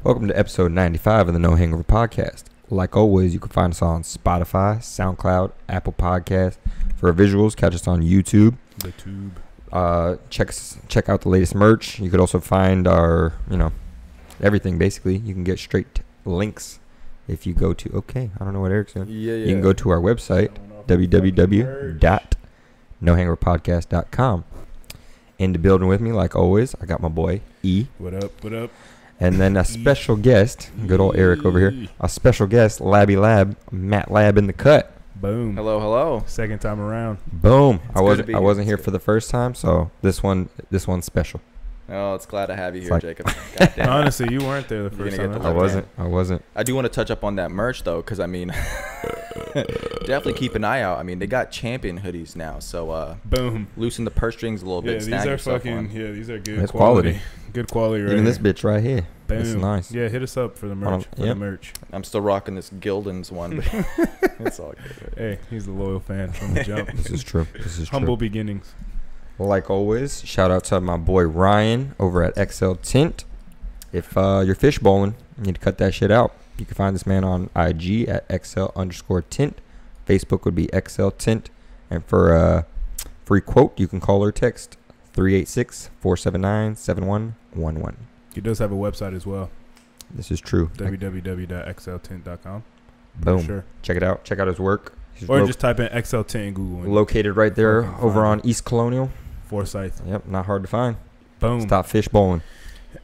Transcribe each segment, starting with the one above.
Welcome to episode 95 of the No Hangover podcast. Like always, you can find us on Spotify, SoundCloud, Apple Podcasts. For visuals, catch us on YouTube. The tube. Check out the latest merch. You could also find our, everything basically. You can get straight links if you go to, I don't know what Eric's doing. Yeah. You can go to our website, www.nohangoverpodcast.com. In the building with me, like always, I got my boy, E. What up? And then a special guest, good old Eric over here. A special guest, Labby Lab, Matt Lab in the cut. Boom. Hello. Second time around. Boom. It's I good to wasn't be I here. wasn't It's here good. for the first time, so this one's special. Oh, it's glad to have you It's here, like- Jacob. God damn it. Honestly, you weren't there the You're first gonna time. get the I wasn't. I do want to touch up on that merch though, because I mean, definitely keep an eye out. I mean, they got champion hoodies now, so Boom. loosen the purse strings a little Yeah, bit. these snag are yourself fucking. one. Yeah, these are good. It's quality. Good quality, right? Even this here. bitch right here. Boom. It's nice. Yeah, hit us up for the Hold on. merch. For the merch. I'm still rocking this Gildan's one, but it's all good. Hey, he's a loyal fan from the jump. This is true. Humble beginnings. Like always, shout out to my boy Ryan over at XL Tint. If you're fish bowling, you need to cut that shit out. You can find this man on IG at XL_tint. Facebook would be XL Tint. And for a free quote, you can call or text 386-479-7111. He does have a website as well. This is true. www.xltint.com. Boom. Sure. Check it out. Check out his work. He's Or just type in XL Tint in Google. And located right there Fucking over find on East Colonial. Forsyth. Yep, not hard to find. Boom. Stop fish bowling.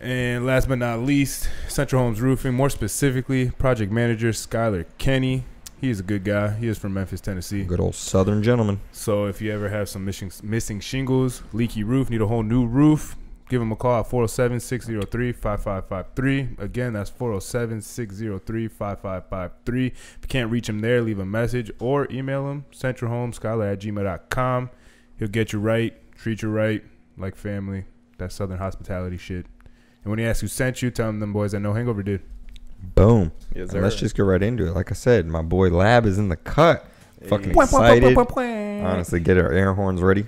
And last but not least, Central Homes Roofing, more specifically, project manager Skylar Kenny. He is a good guy. He is from Memphis, Tennessee. Good old Southern gentleman. So if you ever have some missing shingles, leaky roof, need a whole new roof, give him a call at 407-603-5553. Again, that's 407-603-5553. If you can't reach him there, leave a message or email him, centralhomeskylar@gmail.com. He'll get you right, treat you right, like family. That Southern hospitality shit. And when he asks who sent you, tell him them boys that No Hangover did. Boom. Yes, And let's sir. just get right into it. Like I said, my boy Lab is in the cut. Fucking Hey. excited. Honestly, get our air horns ready.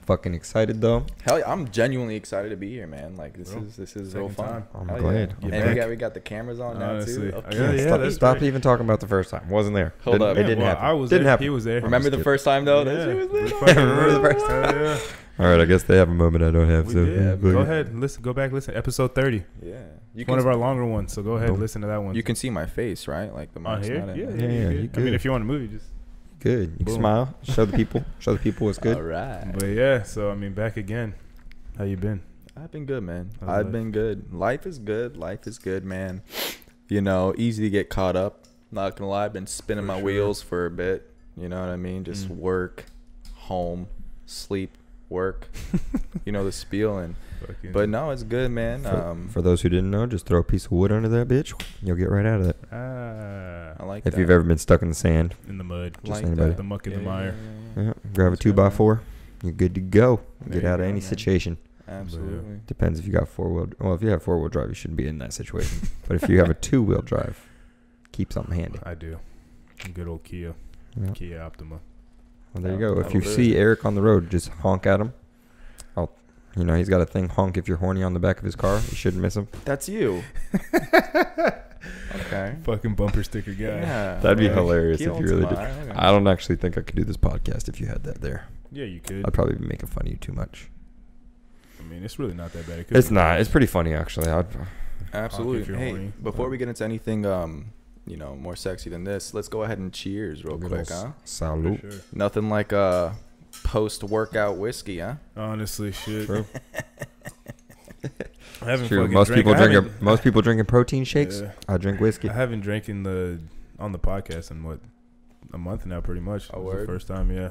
Fucking excited though. Hell yeah, I'm genuinely excited to be here, man. Like this Bro, is real second fun. time. I'm Hell glad. Yeah. I'm And back. we got the cameras on Honestly. now too. Yeah, Okay. that's Stop great. even talking about the first time. Wasn't there. Hold up. It didn't well, happen. I was Didn't there. happen. He was there. Remember the first time though? That Yeah. shit was lit. Remember the first time? Yeah. All right, I guess they have a moment I don't have. We so did. fuck Go it. ahead, listen. Go back, listen. Episode 30. Yeah. You One can of our longer ones. So go ahead, Boom. listen to that one. you can see my face, right? Like the on mic's here. not in Yeah, there. Yeah, you you good. I mean, good. if you want to move, you just. Good. You can Boom. smile. Show the people. Show the people what's good. All right. But yeah, so I mean, back again. How you been? I've been good, man. How's I've life? been good. Life is good. Life is good, man. You know, easy to get caught up. Not gonna lie, I've been spinning For my sure. wheels for a bit. You know what I mean? Just work, home, sleep, work. You know the spiel. And Fucking- but no, it's good, man. For those who didn't know, just throw a piece of wood under that bitch. You'll get right out of it. I like If that. you've ever been stuck in the sand, in the mud, just Like anybody. that. the muck and the Yeah, mire. Yeah, grab a That's 2x4. You're good to go. There Get you out of go, any man. situation. Absolutely. Depends if you got four-wheel. Well, if you have four-wheel drive, you shouldn't be in that situation. But if you have a two-wheel drive, keep something handy. I do. Good old Kia. Yeah. Kia Optima. Well, there you Yeah, go. If that'll you do see it. Eric on the road, just honk at him. He's got a thing, honk if you're horny on the back of his car. You shouldn't miss him. That's you. Okay. Fucking bumper sticker guy. Yeah. That'd be Right. hilarious He if you owns really mine. did. Okay. I don't actually think I could do this podcast if you had that there. Yeah, you could. I'd probably be making fun of you too much. I mean, it's really not that bad. It could It's be. not. It's pretty funny, actually. Absolutely. if you're Hey, horny. before we get into anything, more sexy than this, let's go ahead and cheers real Good quick, old huh? Salute. For sure. Nothing like post-workout whiskey, huh? Honestly, shit. True. I haven't True. fucking Most drank- people I drinking. haven't- Most people drinking protein shakes. Yeah. I drink whiskey. I haven't drank on the podcast in a month now, pretty much. Oh, It was word? the first time, yeah.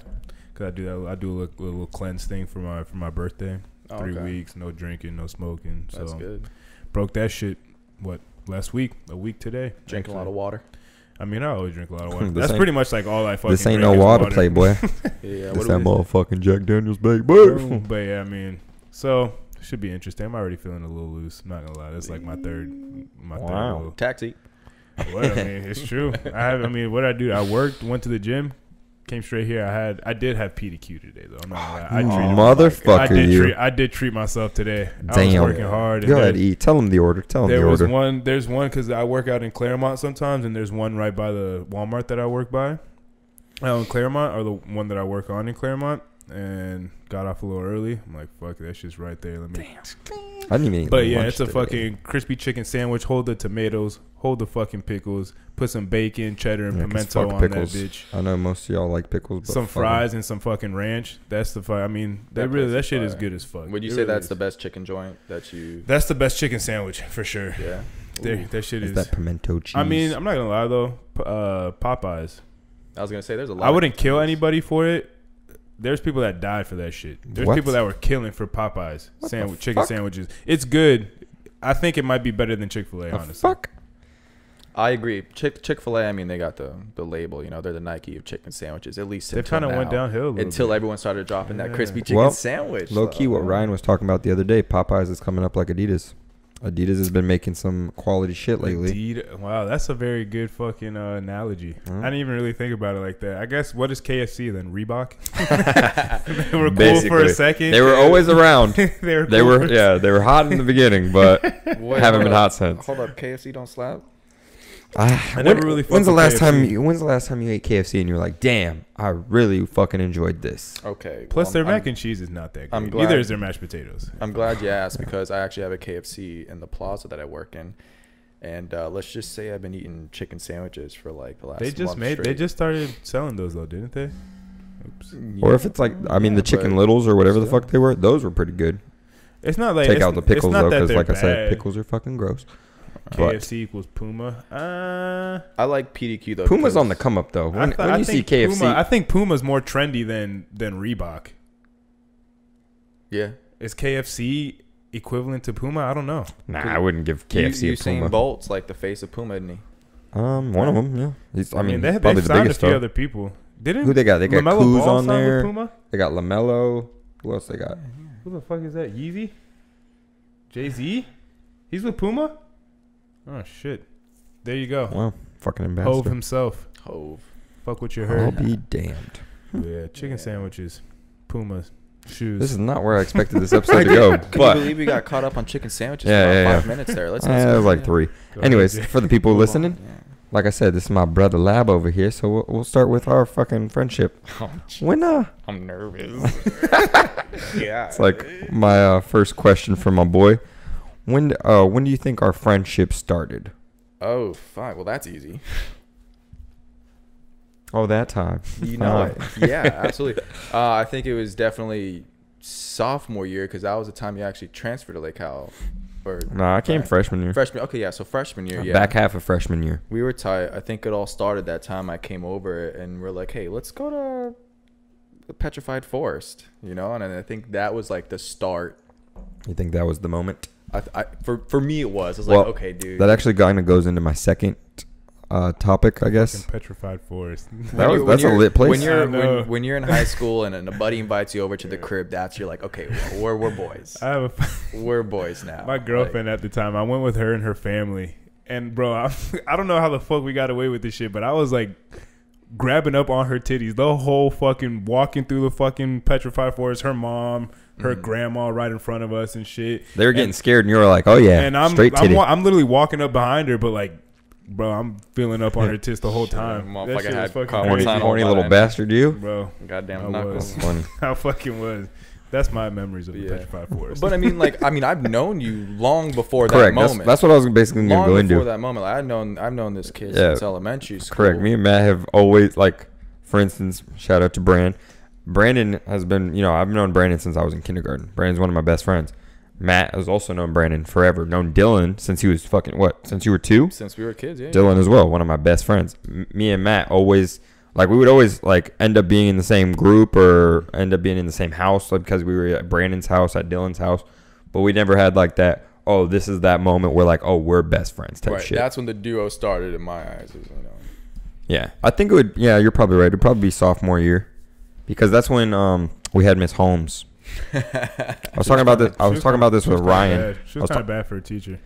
Cause I do that. I do a little cleanse thing for my birthday. Oh, 3 okay. weeks, no drinking, no smoking. That's so good. broke that shit. Last week? A week today. Drinking a lot of water. I mean, I always drink a lot of water. This That's ain't- pretty much like all I fucking. This ain't drink no is water, playboy. Yeah. This What that do we, motherfucking Jack Daniels, baby. But yeah, I mean, so should be interesting. I'm already feeling a little loose. I'm not gonna lie. That's like my third. Wow. little- taxi. What I mean, it's true. I mean, what I do, I worked, went to the gym, came straight here. I did have PDQ today though. I'm not gonna lie. Motherfucker, I did treat myself today. Damn. I was working hard. Go ahead, eat. Tell them the order. There's one because I work out in Claremont sometimes, and there's one right by the Walmart that I work by. In Claremont, or the one that I work on in Claremont, and got off a little early. I'm like, fuck, that shit's right there. Let me. Damn. I didn't even eat But yeah, lunch it's a today. fucking crispy chicken sandwich. Hold the tomatoes. Hold the fucking pickles. Put some bacon, cheddar, and 'cause pimento fuck on pickles. that bitch. I know most of y'all like pickles. But Some fuck 'em. fries and some fucking ranch. That's the I mean, that shit is good as fuck. Would you It say really that's is. the best chicken joint that you? That's the best chicken sandwich for sure. Yeah. That shit Is is. that pimento cheese? I mean, I'm not gonna lie though. Popeyes. I was gonna say there's a lot. I wouldn't of kill things. anybody for it. There's people that died for that shit. There's What? people that were killing for Popeyes chicken fuck? sandwiches. It's good. I think it might be better than Chick-fil-A, The honestly. fuck? I agree. Chick-fil-A. I mean, they got the label. You know, they're the Nike of chicken sandwiches. At least They kind of went downhill a little until bit. everyone started dropping that Yeah. crispy chicken Well, sandwich. Low key, what though. Ryan was talking about the other day, Popeyes is coming up like Adidas. Adidas has been making some quality shit lately. Indeed. Wow, that's a very good fucking analogy. Huh? I didn't even really think about it like that. I guess what is KFC then? Reebok? They were cool for Basically. a second. They were always around. they They cool were, yeah, they were hot in the beginning, but Wait, haven't hold been up. hot since. Hold up, KFC don't slap. I never really fucked When's the with last time? KFC. When's the last time you ate KFC and you're like, damn, I really fucking enjoyed this. Okay. Plus, well, their I'm- mac and cheese is not that I'm good. glad- Neither is their mashed potatoes. I'm glad you asked because I actually have a KFC in the plaza that I work in, and let's just say I've been eating chicken sandwiches for like the last. They just month They straight. just started selling those though, didn't they? Oops. Or if it's like, I mean, the chicken but- littles or whatever the still. fuck they were, those were pretty good. It's not like Take it's, out the it's pickles not though, that because they're like I said, bad. pickles are fucking gross. But KFC equals Puma. I like PDQ though. Puma's because- on the come up though. When you see KFC, Puma, I think Puma's more trendy than Reebok. Yeah. Is KFC equivalent to Puma? I don't know. nah, I wouldn't give KFC a Usain Puma. Bolt's like the face of Puma, isn't he? One of them, yeah. He's, I mean, they probably the signed a biggest few though. other people. Didn't Who they got? They got LaMelo Kuz Ball on signed with there. Puma? They got LaMelo. Who else they got? Who the fuck is that? Yeezy? Jay-Z? He's with Puma? Oh shit. There you go. Well, fucking Hove ambassador. himself. Hove. Fuck what you I'll heard. be damned. Yeah, chicken Yeah. sandwiches, Puma shoes. This is not where I expected this episode to go, Can you but believe we got caught up on chicken sandwiches Yeah, for about yeah, 5 yeah. minutes there? Let's it was like 3. Go Anyways, ahead, Jay. for the people move on. listening, like I said, this is my brother Lab over here, so we'll start with our fucking friendship. When I'm nervous. Yeah. it's like my first question for my boy. When do you think our friendship started? Oh, fuck. Well, that's easy. Oh, that time. You know it. Yeah, absolutely. I think it was definitely sophomore year because that was the time you actually transferred to Lake Cal. Or No, I came freshman year. freshman. Okay, yeah. So freshman year, yeah. Back half of freshman year. We were tight. I think it all started that time I came over and we're like, hey, let's go to the Petrified Forest, you know? And I think that was like the start. You think that was the moment? For me, it was. I was Well, like, okay, dude. That actually kind of goes into my second topic, I guess. Fucking Petrified Forest. That's a lit place. When you're I know. when you're in high school and a buddy invites you over to the crib, that's you're like, okay, we're boys. I have We're boys now. my girlfriend at the time. I went with her and her family, and bro, I don't know how the fuck we got away with this shit, but I was like grabbing up on her titties the whole fucking walking through the fucking Petrified Forest. Her mom, her grandma right in front of us and shit. They were getting scared, and you were like, "Oh yeah, And I'm straight titty." I'm literally walking up behind her, but like, bro, I'm feeling up on her tits the whole time. motherfucker That shit had was fucking caught horny, one crazy, time. horny on little mine. bastard, you. bro. Goddamn I knuckles. was. Funny. I fucking was. That's my memories of the Yeah. Petrified Forest. But I mean, like, I've known you long before that Correct. moment. That's what I was basically going to long go before into. that moment. Like, I've known this kid Yeah. since elementary school. Correct. Me and Matt have always, like, for instance, shout out to Brandon has been, I've known Brandon since I was in kindergarten. Brandon's one of my best friends. Matt has also known Brandon forever. Known Dylan since he was since you were 2? Since we were kids, yeah. Dylan as well, one of my best friends. Me and Matt always, like, we would always, like, end up being in the same group or end up being in the same house, like, because we were at Brandon's house, at Dylan's house. But we never had, like, that, oh, this is that moment where, like, oh, we're best friends type Right. shit. That's when the duo started in my eyes. Yeah, I think it would. Yeah, you're probably right. It'd probably be sophomore year, because that's when we had Miss Holmes. I was talking about this. I was talking about this with Ryan. She was kind of bad for a teacher.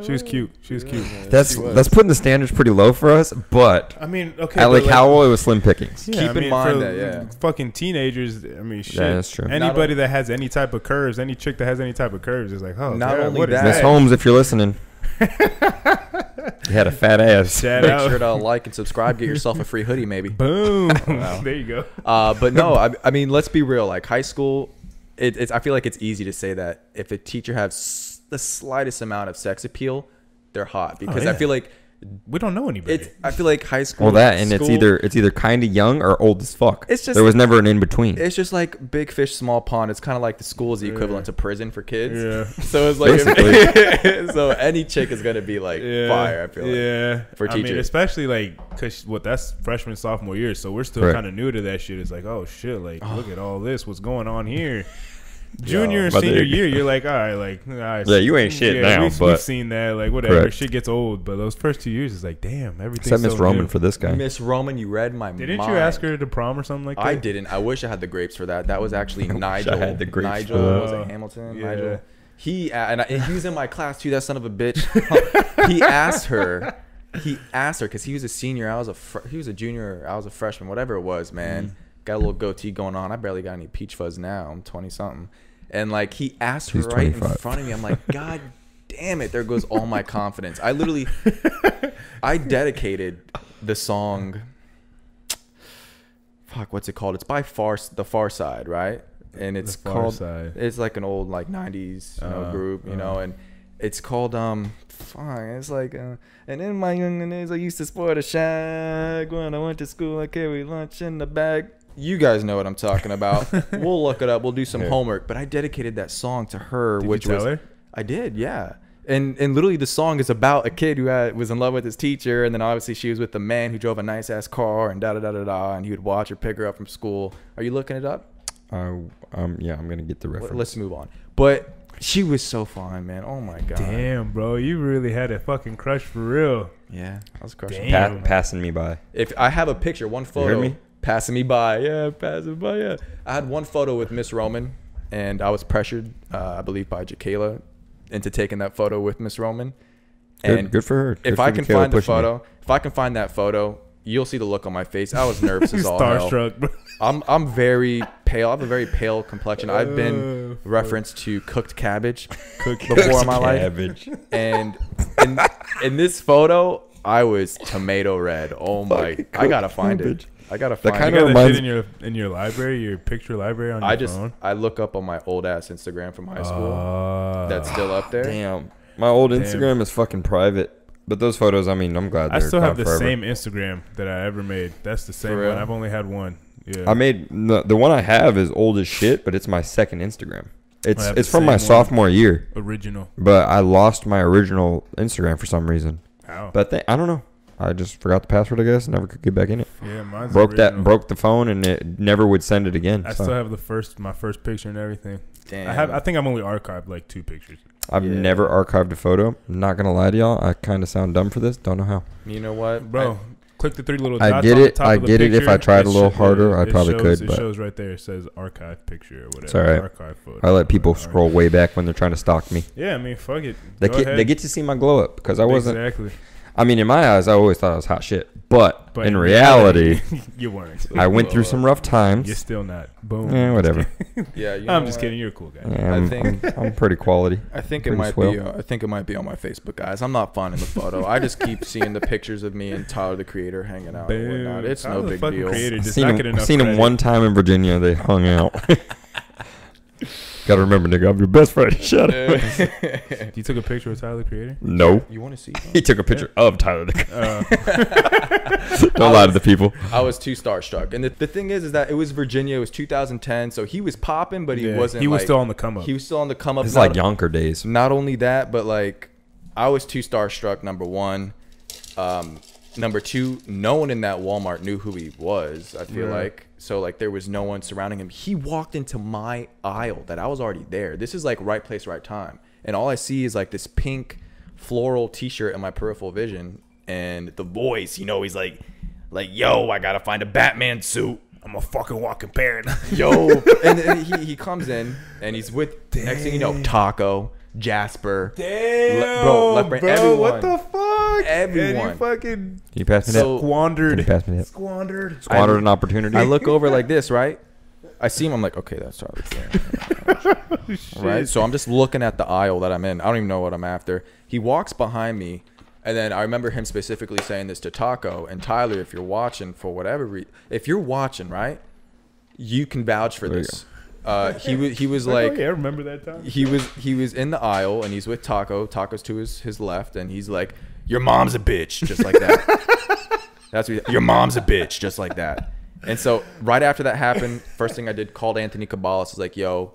She was cute. She was cute. That's putting the standards pretty low for us, but I mean, okay. at Lake Howell, it was slim pickings. Yeah, Keep in mind that, fucking teenagers. I mean, shit. Yeah, that's true. Anybody that has any type of curves, any chick that has any type of curves, is like, oh, Not God, only what is that- Miss Holmes, if you're listening, you had a fat ass. Shout Make out. sure to like and subscribe. Get yourself a free hoodie, maybe. Boom. There you go. But no, I mean, let's be real. Like high school, I feel like it's easy to say that if a teacher has the slightest amount of sex appeal, they're hot. Because I feel like We don't know anybody. I feel like high school. Well, that and school, it's either kind of young or old as fuck. It's just- there was never an in between. It's just like big fish, small pond. It's kind of like the school is the equivalent to prison for kids. Yeah. So it's like, Basically. so any chick is gonna be like fire. I feel like. Yeah. For I mean, teachers. especially like, cause that's freshman, sophomore year. So we're still Right. kind of new to that shit. It's like, oh shit, like look at all this. What's going on here? Junior and But senior they- year, you're like, all right, like, all right, Yeah, you ain't shit now, we've but- seen that, like, whatever. Correct. Shit gets old, but those first 2 years is like, damn, everything's Except Miss so Roman new. for this guy. Miss Roman, you read my Didn't mind. you ask her to prom or something like that? I didn't. I wish I had the grapes for that. That was actually I wish I Nigel. had the grapes Nigel for that. was it Hamilton? Yeah. Nigel. And he was in my class too. That son of a bitch. He asked her because he was a senior. He was a junior. I was a freshman. Whatever it was, man. Got a little goatee going on. I barely got any peach fuzz now. I'm 20 something. And like he asked her He's right in 25. front of me. I'm like, God damn it! There goes all my confidence. I dedicated the song. Fuck, what's it called? It's by The Far Side, right? And it's The Far called. Side. It's like an old like '90s group, and it's called it's like and in my young days I used to sport a shag when I went to school. I carried lunch in the bag. You guys know what I'm talking about. We'll look it up. We'll do some homework. But I dedicated that song to her, Did which you tell was her? I did, yeah. And literally the song is about a kid who was in love with his teacher, and then obviously she was with the man who drove a nice ass car, and da da da da da, and he would watch her pick her up from school. Are you looking it up? Yeah, I'm gonna get the reference. Let's move on. But she was so fine, man. Oh my god. Damn, bro, you really had a fucking crush for real. Yeah, I was crushing. Damn. Passing me by. If I have a picture, one photo, me? passing me by, yeah. I had one photo with Miss Roman, and I was pressured, I believe, by Jakayla into taking that photo with Miss Roman. And Good for her. if Good I for can Michaela find the pushing me. photo, if I can find that photo, you'll see the look on my face. I was nervous as all hell. Starstruck, bro. I'm very pale. I have a very pale complexion. I've been referenced to cooked cabbage before in my life. Cabbage. And in this photo, I was tomato red. Oh my! I gotta find it. I gotta find kind You it. of got that reminds- shit in your library, your picture library on your phone. I look up on my old ass Instagram from high school. That's still up there. Damn. My old Instagram is fucking private. But those photos, I mean, I'm glad I they're still have gone the forever. same Instagram that I ever made. That's the same For real? one. I've only had one. Yeah. I made the one I have is old as shit, but it's my second Instagram. It's have it's the from my same one. sophomore year, Original. but I lost my original Instagram for some reason. How? But I don't know. I just forgot the password. I guess never could get back in it. Yeah, mine's Broke original. broke the phone, and it never would send it again. I so. still have my first picture and everything. Damn. I think I've only archived like 2 pictures. I've Yeah. never archived a photo. Not gonna lie to y'all. I kind of sound dumb for this. Don't know how. You know what, Bro, click the 3 little I dots get on the it. top I of the get it. If picture. I tried a little harder, I it probably shows, could, It but- shows right there. It says archive picture or whatever. It's all right. Archive photo. I let people Whatever. scroll way back when they're trying to stalk me. Yeah, I mean, fuck it. They Go get ahead. they get to see my glow up because I wasn't. Exactly. I mean, in my eyes, I always thought I was hot shit. But But in reality, you weren't. I went through some rough times. You're still not. Boom. Yeah, whatever. Yeah, you know I'm just what? kidding. You're a cool guy. Yeah, I think- I'm pretty quality. I think it Pretty might swell. be. I think it might be on my Facebook, guys. I'm not finding the photo. I just keep seeing the pictures of me and Tyler the Creator hanging out and Boom. whatnot. It's Tyler no the big fucking deal. Creator I've does seen not him, get I've enough seen him credit. one time in Virginia. They hung out. Gotta remember, nigga, I'm your best friend. Shut up. You took a picture of Tyler the Creator? No. You want to see? He took a picture of Tyler. The Uh, Don't lie to the people. I was too starstruck, and the thing is that it was Virginia. It was 2010, so he was popping, but he yeah, wasn't. He was like, still on the come up. He was still on the come up. It's like Yonker days. Not only that, but like I was too starstruck. Number one, number two, no one in that Walmart knew who he was. I feel Yeah. like so like there was no one surrounding him. He walked into my aisle that I was already there. This is like right place, right time, and all I see is like this pink floral T-shirt in my peripheral vision, and the voice. You know, he's like, yo, I gotta find a Batman suit. I'm a fucking walking parent. Yo, and then he comes in and he's with next thing you know, Taco, Jasper, Damn, bro, left brain, everyone. What the fuck? Everyone. And you fucking Can you pass me So- that? squandered. Can you pass me that? Squandered. Squandered an opportunity. I look over like this, right? I see him. I'm like, okay, that's Charlie. Right. So I'm just looking at the aisle that I'm in. I don't even know what I'm after. He walks behind me, and then I remember him specifically saying this to Taco and Tyler. If you're watching, for whatever reason, if you're watching, right, you can vouch for There you this. He was Oh, like, yeah, I remember that time. he was in the aisle and he's with Taco. Taco's to his left, and he's like, "Your mom's a bitch," just like that. That's what your mom's a bitch, just like that. And so right after that happened, first thing I did, called Anthony Cabalas. Was like, "Yo,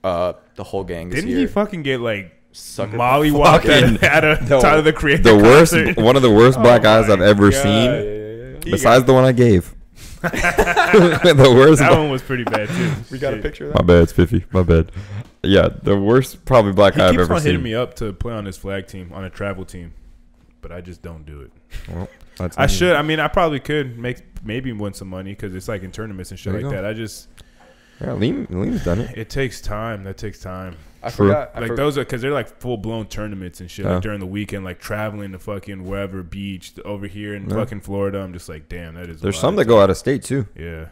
the whole gang is Didn't here." he fucking get like Suck it. Molly walked Fucking- at a Tyler the Creator The worst, concert? one of the worst black eyes my I've ever God. seen. He Besides the one I gave. The worst. that one was pretty bad too. We got a Shit. picture of My that. bad, Spiffy. My bad. Yeah, the worst probably black He eye I've keeps ever on hitting seen. me up to play on his flag team, on a travel team, but I just don't do it. Well, that's I should. I mean, I probably could maybe win some money because it's like in tournaments and shit There like you that. go. I just, Yeah, Liam's done it. it takes time. That takes time. I True. forgot. Like those are because they're like full blown tournaments and shit. Yeah. Like during the weekend, like traveling to fucking wherever beach over here in Yeah. fucking Florida. I'm just like, damn, that is. There's a lot some of that go out of state too. time. Yeah,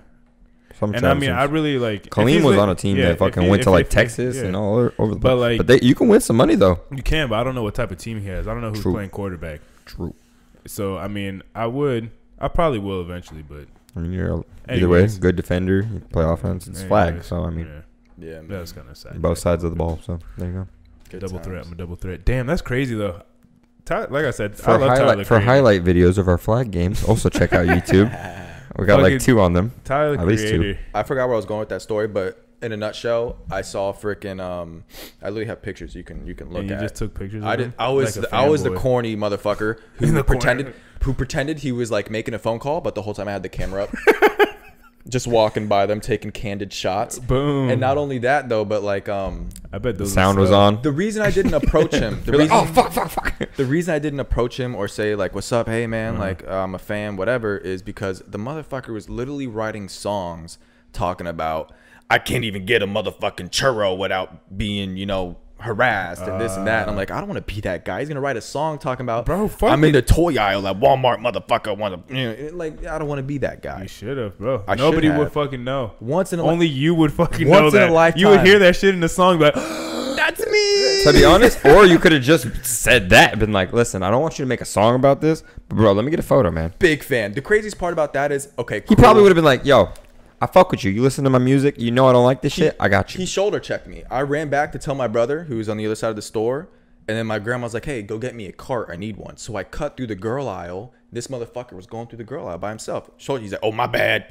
Some and I mean, travel I teams. really like. if Kaleem he's was like- on a team yeah, that if fucking he- went to if- like if- Texas yeah. and all over the But, place. like- But you can win some money though. You can, but I don't know what type of team he has. I don't know who's True. playing quarterback. True. So I mean, I probably will eventually, but I mean, you're either way, Anyways. good defender, you can play offense. It's flag, anyways, so I mean, yeah, Yeah, man. that's kind of sad. both sides of the ball. So there you go. Good Double times. threat. I'm a double threat. Damn, that's crazy though. Like I said, I For love Tyler the Creator. highlight videos of our flag games, also check out YouTube. We got like Fucking 2 on them. Tyler the At least 2. Creator. I forgot where I was going with that story, but in a nutshell, I saw freaking. I literally have pictures you can look And you at. just took pictures. I of did. him? I was Like a I was the fanboy. corny motherfucker In who the pretended corner. he was like making a phone call, but the whole time I had the camera up, just walking by them, taking candid shots. Boom. And not only that though, but like I bet The those sound are was slow. on. the reason I didn't approach him, the You're like, reason oh fuck. the reason I didn't approach him or say like, "What's up, hey man," Uh-huh. like I'm a fan, whatever, is because the motherfucker was literally writing songs talking about I can't even get a motherfucking churro without being, harassed and this and that. And I'm like, I don't want to be that guy. He's gonna write a song talking about, Bro, fuck I'm it. in the toy aisle at Walmart, motherfucker. Like, I don't want to be that guy. You should have, bro. I Nobody should would have. fucking know. Once in a Only you would fucking Once know in a that. lifetime. You would hear that shit in the song, but that's me. To be honest, or you could have just said that, been like, listen, I don't want you to make a song about this, but bro, let me get a photo, man. Big fan. The craziest part about that is, okay, He cool. probably would have been like, yo, I fuck with you. You listen to my music. You know I don't like this shit. I got He you. shoulder checked me. I ran back to tell my brother, who was on the other side of the store, and then my grandma was like, "Hey, go get me a cart. I need one." So I cut through the girl aisle. This motherfucker was going through the girl aisle by himself. He's like, "Oh, my bad."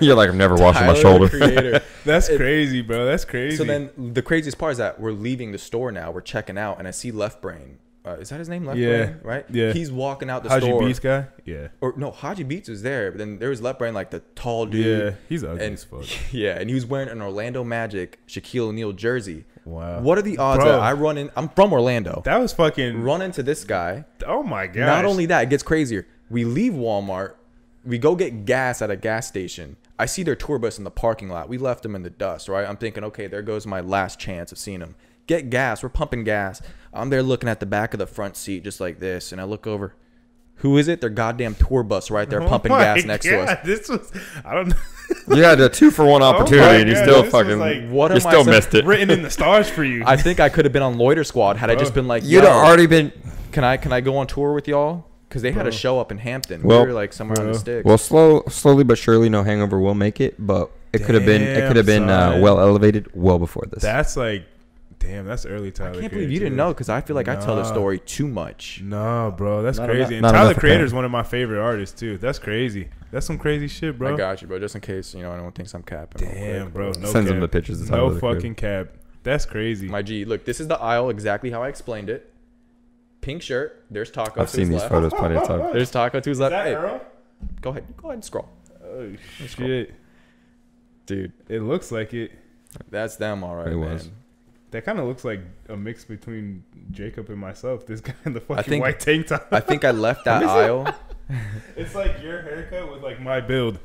You're like, I'm never washing my Tyler, the shoulder. Creator. that's crazy, bro. That's crazy. So then the craziest part is that we're leaving the store now. We're checking out, and I see Left Brain. Is that his name? Left Yeah. Brain, right? Yeah. He's walking out the Haji store. Beats guy. Yeah. Or no, Haji Beats was there, but then there was Left Brain, like the tall dude. Yeah. He's ugly And as fuck. yeah, and he was wearing an Orlando Magic Shaquille O'Neal jersey. Wow. What are the odds Bro. that I run in? I'm from Orlando. That was fucking. Run into this guy. Oh my god. Not only that, it gets crazier. We leave Walmart. We go get gas at a gas station. I see their tour bus in the parking lot. We left them in the dust, right? I'm thinking, okay, there goes my last chance of seeing them. Get gas. We're pumping gas. I'm there looking at the back of the front seat just like this, and I look over. Who is it? Their goddamn tour bus right there pumping gas next to us. This was. I don't know. You had a 2-for-1 opportunity, and you God, still this was fucking. like- What you am I still saying? missed it. Written in the stars for you. I think I could have been on Loiter Squad had I just been like, You'd yo, have already been. can I go on tour with y'all? Because they had a show up in Hampton. Well- we were like somewhere on the sticks. Well, slowly but surely, no Hangover will make it, but it could have been. It could have been Damn, son. well elevated well before this. That's like, damn. That's early Tyler. I can't believe Creator, you didn't too. know because I feel like I tell the Nah. story too much. No, bro, that's Not crazy. enough- And not Tyler enough Creator is apparent. one of my favorite artists too. That's crazy. That's some crazy shit, bro. I got you, bro. Just in case anyone thinks I'm capping. real Damn, quick. bro. No Sends cap. him the pictures of No Tyler, the Creator. fucking cap. That's crazy. My G, look, this is the aisle exactly how I explained it. Pink shirt. There's Taco. I've to seen his these left. photos plenty of times. There's Taco to his left. Hey, Earl? go ahead and scroll, Oh shit! dude. It looks like it. That's them, all right, It man. was. That kind of looks like a mix between Jacob and myself. This guy in the fucking think- white tank top. I think I left that aisle. It's like your haircut with like my build.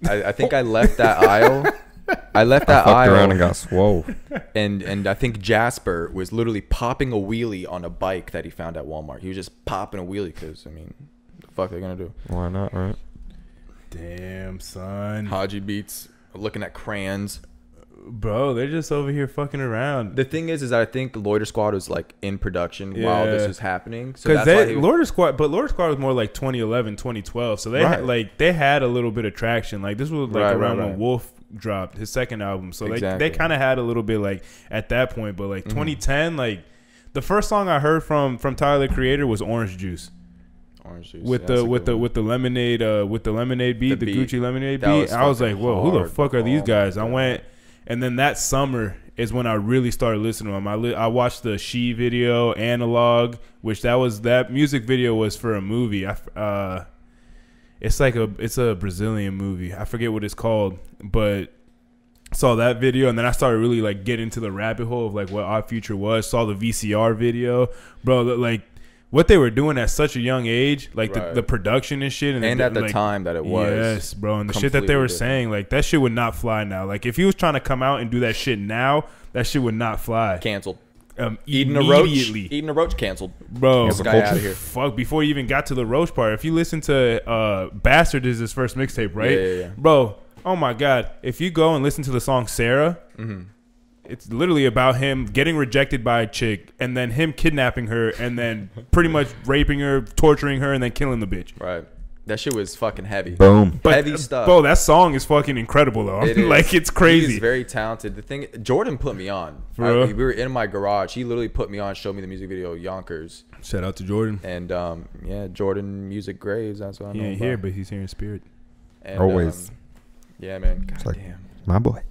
I think I left that aisle. I left I that fucked aisle around and got swole. and I think Jasper was literally popping a wheelie on a bike that he found at Walmart. He was just popping a wheelie because, I mean, the fuck they're gonna do? Why not, right? Damn, son. Haji Beats looking at crayons. Bro, they're just over here fucking around. The thing is I think Loiter Squad was like in production while this was happening. So because that's why Loiter Squad was more like 2011, 2012. So they had, like they had a little bit of traction. Like this was like around when Wolf dropped his second album. So they kind of had a little bit like at that point. But like 2010, like the first song I heard from Tyler the Creator was Orange Juice. Orange Juice with the lemonade beat, the Gucci lemonade beat. I was like, whoa, who the fuck are these guys? I went. And then that summer is when I really started listening to him. I watched the She video, Analog, which that music video was for a movie. It's a Brazilian movie. I forget what it's called, but saw that video, and then I started really like get into the rabbit hole of like what Odd Future was. Saw the VCR video, bro. Like what they were doing at such a young age, like the production and shit, and at the time that it was, yes, bro, and the shit that they were saying, like that shit would not fly now. Like if he was trying to come out and do that shit now, that shit would not fly. Canceled. Eating a roach, canceled, bro. Get this guy out of here. Fuck, before you even got to the roach part, if you listen to Bastard is his first mixtape, right? Yeah. Bro. Oh my god, if you go and listen to the song Sarah. It's literally about him getting rejected by a chick and then him kidnapping her and then pretty much raping her, torturing her, and then killing the bitch. Right. That shit was fucking heavy. Boom. But, heavy stuff. Bro, that song is fucking incredible, though. Like, it's crazy. He's very talented. The thing, Jordan put me on. We were in my garage. He literally put me on, showed me the music video, Yonkers. Shout out to Jordan. And, Jordan Music Graves. That's what I know. He ain't here, but he's here in spirit. And, always. Yeah, man. God like, damn. My boy.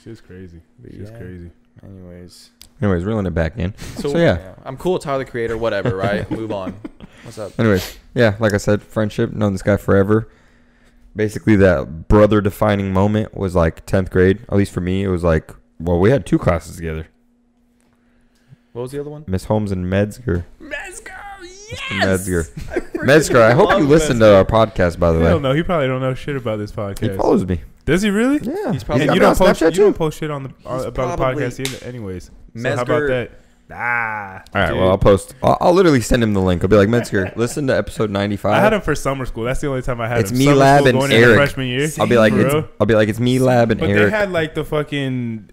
Shit's crazy. Shit's crazy. Anyways, reeling it back in. So yeah. I'm cool. Tyler the Creator, whatever, right? Move on. What's up? Anyways, yeah, like I said, friendship, known this guy forever. Basically, that brother-defining moment was like 10th grade. At least for me, it was like, well, we had 2 classes together. What was the other one? Miss Holmes and Metzger. Yes! Metzger, I hope you listen to our podcast, by the way. Hell no, he probably don't know shit about this podcast. He follows me. Does he really? Yeah. He's probably you don't post shit on the about the podcast anyways. So how about that? All right, well, I'll literally send him the link. I'll be like, Metzger, listen to episode 95. I had him for summer school. That's the only time I had him. It's me, Lab, and Eric. Freshman year. I'll be like, it's me, Lab, and but Eric. But they had like the fucking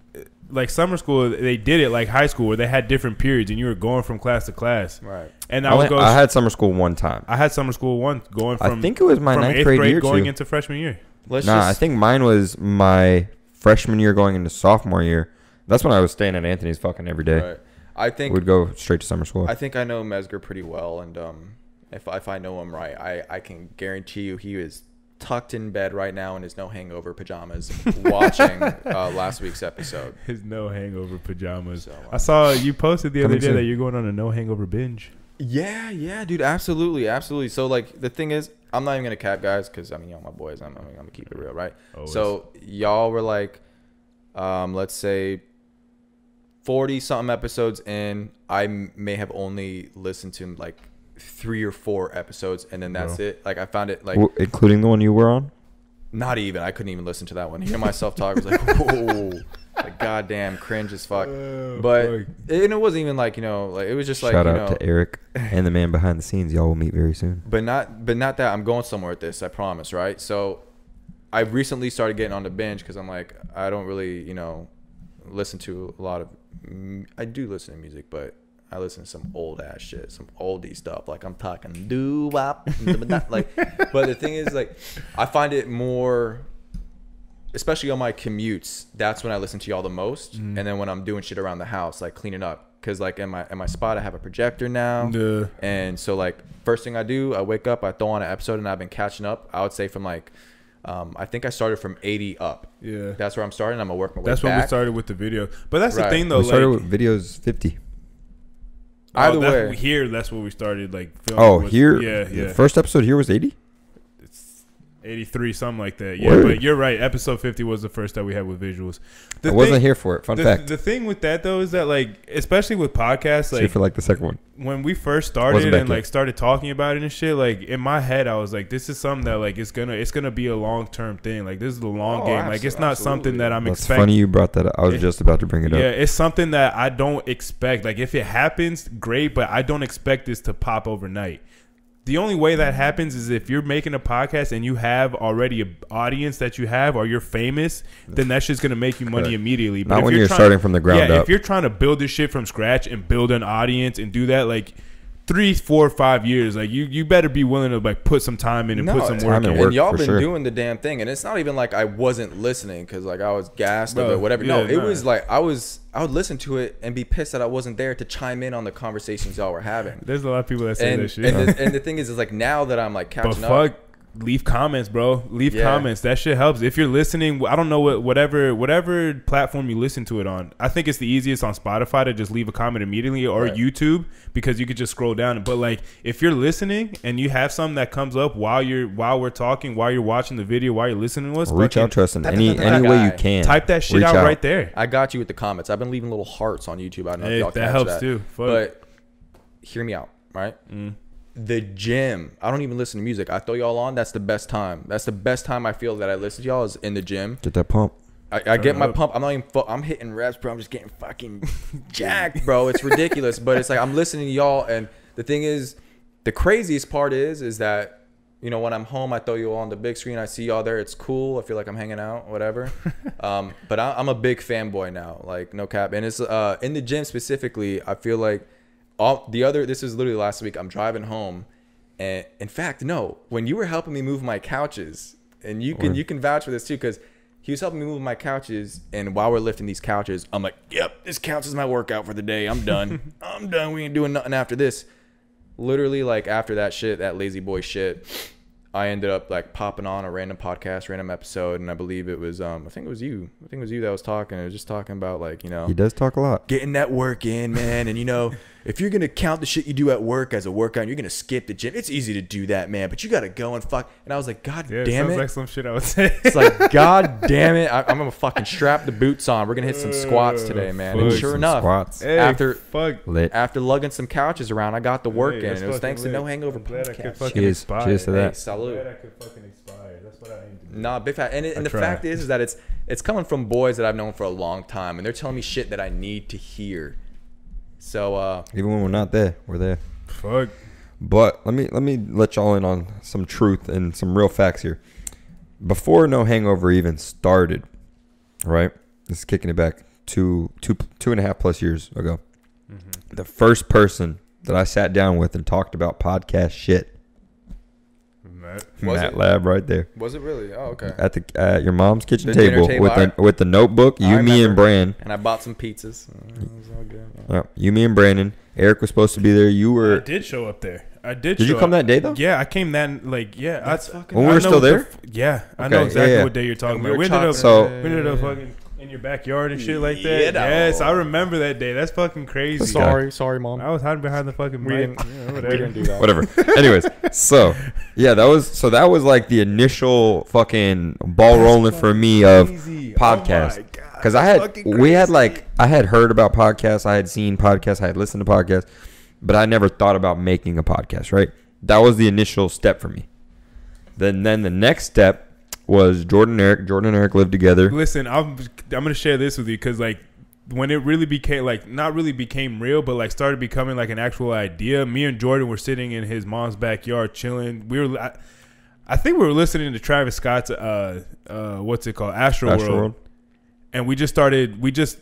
like summer school. They did it like high school where they had different periods and you were going from class to class. Right. And I had summer school one time. I had summer school once going from. I think it was my 9th grade year going too. into freshman year. I think mine was my freshman year going into sophomore year. That's when I was staying at Anthony's fucking every day. Right. I think we'd go straight to summer school. I think I know Metzger pretty well, and if I know him right, I can guarantee you he is tucked in bed right now in his no hangover pajamas, watching last week's episode. His no hangover pajamas. So, I saw you posted the other day that you're going on a no hangover binge. Yeah, dude, absolutely. So like the thing is, I'm not even gonna cap, guys, because I mean, my boys, I'm gonna keep it real, right? Always. So y'all were like, let's say 40 something episodes in. I may have only listened to like 3 or 4 episodes, and then that's it. Like I found it like, including the one you were on. Not even. I couldn't even listen to that one. Hear myself talk, I was like, whoa, like goddamn cringe as fuck. But it wasn't even like, like it was just like, shout out to Eric and the man behind the scenes. Y'all will meet very soon. But not that I'm going somewhere with this. I promise, right? So I recently started getting on the binge because I'm like, I don't really, listen to a lot of. I do listen to music, but I listen to some old ass shit, some oldie stuff. Like I'm talking doo-wop, like. But the thing is, like, I find it more, especially on my commutes. That's when I listen to y'all the most, and then when I'm doing shit around the house, like cleaning up. Cause like in my spot, I have a projector now, and so like first thing I do, I wake up, I throw on an episode, and I've been catching up. I would say from like. I think I started from 80 up. Yeah, that's where I'm starting. I'm gonna work my way back. That's when we started with the video. But that's the thing, though. We started with videos 50. Either way, here that's where we started. Like, filming here. Yeah. The first episode here was 80. 83, something like that. Yeah, Word. but you're right. Episode 50 was the first that we had with visuals. I wasn't here for it. Fun fact. The thing with that though is that like, especially with podcasts, like for like the second one. when we first started and like started talking about it and shit, like in my head I was like, this is something that like it's gonna be a long term thing. Like this is the long game. Like it's not something that I'm expecting. It's funny you brought that up. I was just about to bring it up. Yeah, it's something that I don't expect. Like if it happens, great, but I don't expect this to pop overnight. The only way that happens is if you're making a podcast and you have already an audience that you have, or you're famous, then that shit's gonna make you money immediately. But not when you're starting from the ground up. If you're trying to build this shit from scratch and build an audience and do that, like 3, 4, 5 years, like you better be willing to like put some time in and put some work in. And y'all been doing the damn thing, and it's not even like I wasn't listening because like I was gassed of it, whatever. No, it was like I would listen to it and be pissed that I wasn't there to chime in on the conversations y'all were having. There's a lot of people that say that shit. And the thing is like now that I'm like catching up. Leave comments, bro. Leave comments. That shit helps. If you're listening, I don't know whatever platform you listen to it on. I think it's the easiest on Spotify to just leave a comment immediately, or YouTube, because you could just scroll down. But like if you're listening and you have something that comes up while we're talking, while you're watching the video, while you're listening to us, reach out to us in any way you can. Type that shit out right there. I got you with the comments. I've been leaving little hearts on YouTube. I don't know if y'all catch that. That helps too. But hear me out, right? The gym. I don't even listen to music. I throw y'all on. That's the best time. That's the best time I feel that I listen to y'all is in the gym. Get that pump. I get my pump. I'm not even. I'm hitting reps, bro. I'm just getting fucking jacked, bro. It's ridiculous. But it's like I'm listening to y'all, and the thing is, the craziest part is that when I'm home, I throw you all on the big screen. I see y'all there. It's cool. I feel like I'm hanging out, whatever. But I'm a big fanboy now. Like no cap. And it's in the gym specifically. I feel like. This is literally last week. I'm driving home, and in fact, no, when you were helping me move my couches, and you can vouch for this too, because he was helping me move my couches, and while we're lifting these couches, I'm like, yep, this counts as my workout for the day. I'm done. I'm done. We ain't doing nothing after this. Literally, like after that shit, that lazy boy shit, I ended up like popping on a random podcast, random episode, and I believe it was I think it was you that was talking. It was just talking about like he does talk a lot, getting that work in, man, and if you're gonna count the shit you do at work as a workout, and you're gonna skip the gym. It's easy to do that, man, but you gotta go and fuck. And I was like, God damn it! Sounds like some shit I would say. It's like, God damn it! I'm gonna fucking strap the boots on. We're gonna hit some squats today, man. And sure enough, after lugging some couches around, I got the work in. And it was thanks to No Hangover podcast. Cheers to that. Salute. Glad I could fucking expire. That's what I aim to do. Nah, big fat. And the fact is that it's coming from boys that I've known for a long time, and they're telling me shit that I need to hear. So even when we're not there, we're there. Fuck. But let me let y'all in on some truth and some real facts here. Before No Hangover even started, right? This is kicking it back two and a half plus years ago. Mm-hmm. The first person that I sat down with and talked about podcast shit. Matt Lab right there. Was it really? Oh, okay. At your mom's kitchen table with the notebook, me and Brandon. And I bought some pizzas. It was all good. Yeah. You, me, and Brandon. Eric was supposed to be there. You were. I did show up there. Did you come that day though? Yeah, I came that when we were still there. I know exactly what day you're talking about. We ended up fucking in your backyard and shit like that. Yes, I remember that day. That's fucking crazy. Sorry, mom. I was hiding behind the fucking mic. We didn't do that. Whatever. Anyways, so that was like the initial fucking ball rolling for me of podcast. Because I had heard about podcasts, I had seen podcasts, I had listened to podcasts, but I never thought about making a podcast. Right? That was the initial step for me. Then the next step was Jordan and Eric lived together. Listen, I'm gonna share this with you because like when it really became like not really became real, but like started becoming like an actual idea. Me and Jordan were sitting in his mom's backyard chilling. I think we were listening to Travis Scott's what's it called, Astro World, and we just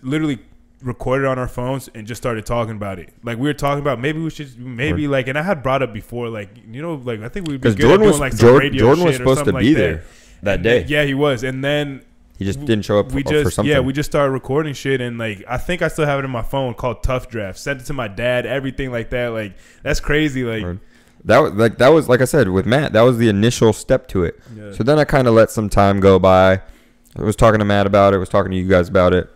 literally recorded on our phones and just started talking about it. Like we were talking about maybe like, and I had brought up before, like like I think we'd be good Jordan at doing like some radio Jordan was shit supposed to be there that day. Yeah, he was, and then he just didn't show up for something. Yeah, we just started recording shit, and like I think I still have it in my phone called Tough Draft. Sent it to my dad, everything like that. Like that's crazy. Like that was like I said with Matt. That was the initial step to it. Yeah. So then I kind of let some time go by. I was talking to Matt about it. Was talking to you guys about it.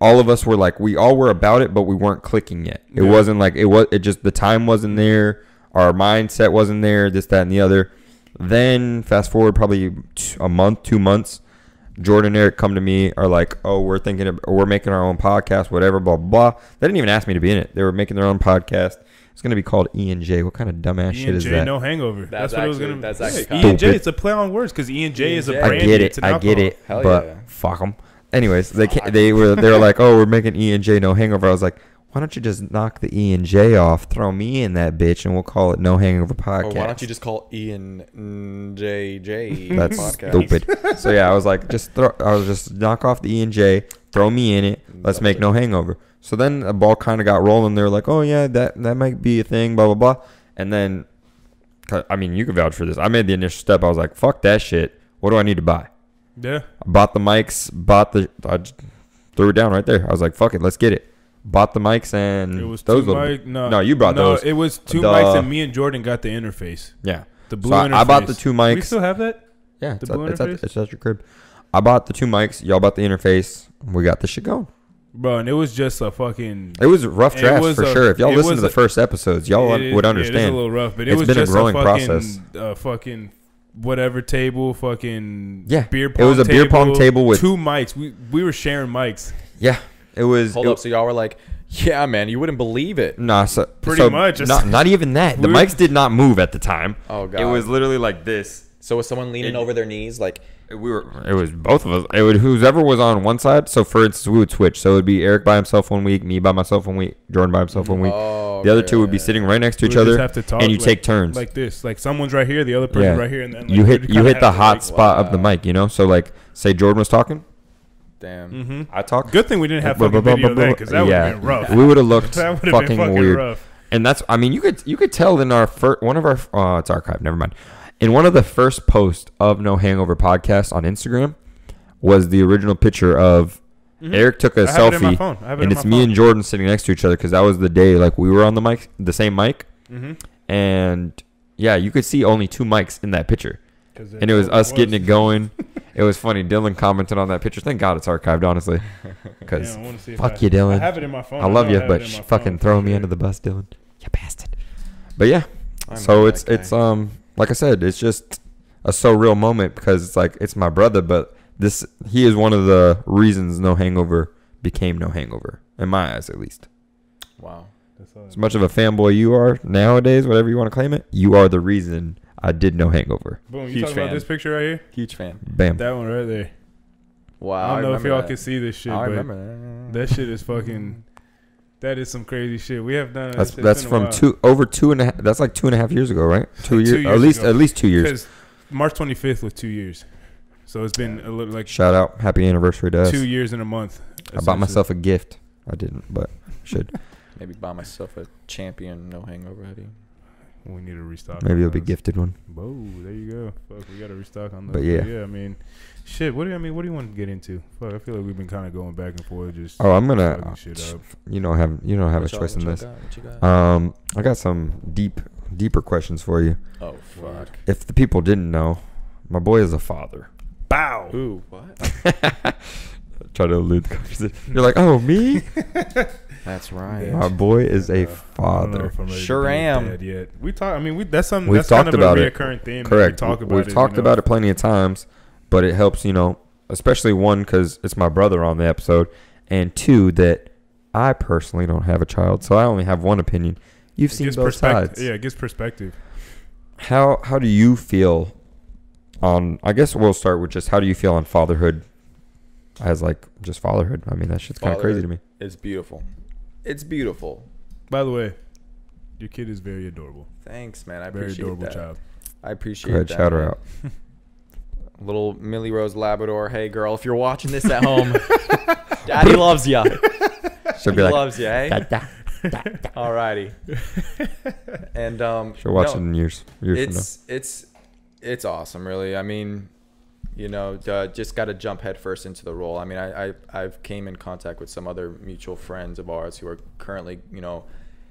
All of us were like, we all were about it, but we weren't clicking yet. It wasn't like it just the time wasn't there. Our mindset wasn't there. This, that, and the other. Then fast forward probably a month, 2 months. Jordan and Eric come to me, are like, oh, we're making our own podcast, whatever, blah, blah, blah. They didn't even ask me to be in it. They were making their own podcast. It's going to be called E&J. What kind of dumbass shit is that? No Hangover. That's what it was going to be. That's actually E&J, it's a play on words because E&J is a brand. I get it. Hell but yeah. fuck them. Anyways, they were like, oh, we're making E&J No Hangover. I was like, why don't you just knock the E&J off, throw me in that bitch, and we'll call it No Hangover Podcast. Or why don't you just call E&JJ That's podcast? stupid. So yeah, I was like, just knock off the E&J, throw me in it. Let's make No Hangover. So then the ball kind of got rolling. They were like, oh yeah, that might be a thing, blah blah blah. And then, I mean, you can vouch for this. I made the initial step. I was like, fuck that shit. What do I need to buy? Yeah. I bought the mics. I just threw it down right there. I was like, fuck it, let's get it. Bought the mics and it was those two mics. No, you brought those. It was two mics and me and Jordan got the interface. Yeah. The blue interface. I bought the two mics. We still have that? Yeah, the blue interface? It's at your crib. I bought the two mics. Y'all bought the interface. We got this shit going. Bro, and it was just a fucking... It was a rough draft for sure. If y'all listen to the first episodes, y'all would understand. It is a little rough, but it was been just a growing a fucking, process. Fucking whatever table, fucking beer pong table. It was a beer pong table with... two mics. We were sharing mics. Yeah, it was... Hold up, so y'all were like... Yeah, man, you wouldn't believe it. Nah, pretty much. Not even that. The mics did not move at the time. Oh god, it was literally like this. So was someone leaning over their knees, like It was both of us. It would whoever was on one side. So for instance, we would switch. So it would be Eric by himself 1 week, me by myself 1 week, Jordan by himself 1 week. Oh, the other two would be sitting right next to each other, have to talk, and you take turns like this. Like someone's right here, the other person right here, and then like, you hit the hot spot of the mic. You know, so like say Jordan was talking. Damn. Mm-hmm. I talked. Good thing we didn't have fucking video then, because that would have been rough. We would have looked fucking weird. Rough. And that's, I mean, you could tell in our one of our it's archived. Never mind. In one of the first posts of No Hangover podcast on Instagram was the original picture of Eric took a selfie, and it's me and Jordan sitting next to each other because that was the day like we were on the same mic, and yeah, you could see only two mics in that picture, and it was us getting it going. It was funny. Dylan commented on that picture. Thank God it's archived, honestly. Because fuck you, Dylan. I have it in my phone. I love you, but fucking throwing me under the bus, Dylan. You bastard. But yeah, so it's like I said, it's just a so real moment because it's like it's my brother, but he is one of the reasons No Hangover became No Hangover in my eyes, at least. Wow. As much of a fanboy you are nowadays, whatever you want to claim it, you are the reason I did No Hangover. Boom, you talking about this picture right here? Huge fan. Bam. That one right there. Wow. I don't know if y'all can see this shit, I but remember that shit is fucking... That is some crazy shit. We have done... That's from over 2.5... That's like 2.5 years ago, right? 2 years. At least 2 years. Because March 25th was 2 years. So it's been a little like... Shout out. Happy anniversary to us. 2 years and a month. I bought myself a gift. I didn't, but should. Maybe buy myself a champion No Hangover hoodie. We need to restock. Maybe it'll be gifted one. Whoa, there you go. Fuck, we got to restock on those. But yeah. Yeah, I mean, shit. What do you want to get into? Fuck, I feel like we've been kind of going back and forth. Just I'm gonna. Shit up. You don't have a choice in this. I got some deeper questions for you. Oh fuck! If the people didn't know, my boy is a father. Bow. Ooh, what? Try to elude the conversation. You're like, oh, me? That's right. My boy is a father. Sure am. Yet. We talk. I mean, that's something. We've talked about it. Reoccurring theme. Correct. We've talked about it plenty of times, but it helps, especially one because it's my brother on the episode, and two that I personally don't have a child, so I only have one opinion. You've seen both sides. Yeah, it gives perspective. How do you feel on? I guess we'll start with just how do you feel on fatherhood? As like just fatherhood. I mean, that shit's kind of crazy to me. It's beautiful. It's beautiful. By the way, your kid is very adorable. Thanks, man. I very appreciate adorable that. Child. I appreciate that. Shout her out. Little Millie Rose Labrador. Hey, girl, if you're watching this at home, Daddy loves ya. She'll be like, loves ya, eh? Alrighty. And she'll watch it in years from now. It's awesome, really. I mean, just got to jump headfirst into the role. I mean, I've came in contact with some other mutual friends of ours who are currently,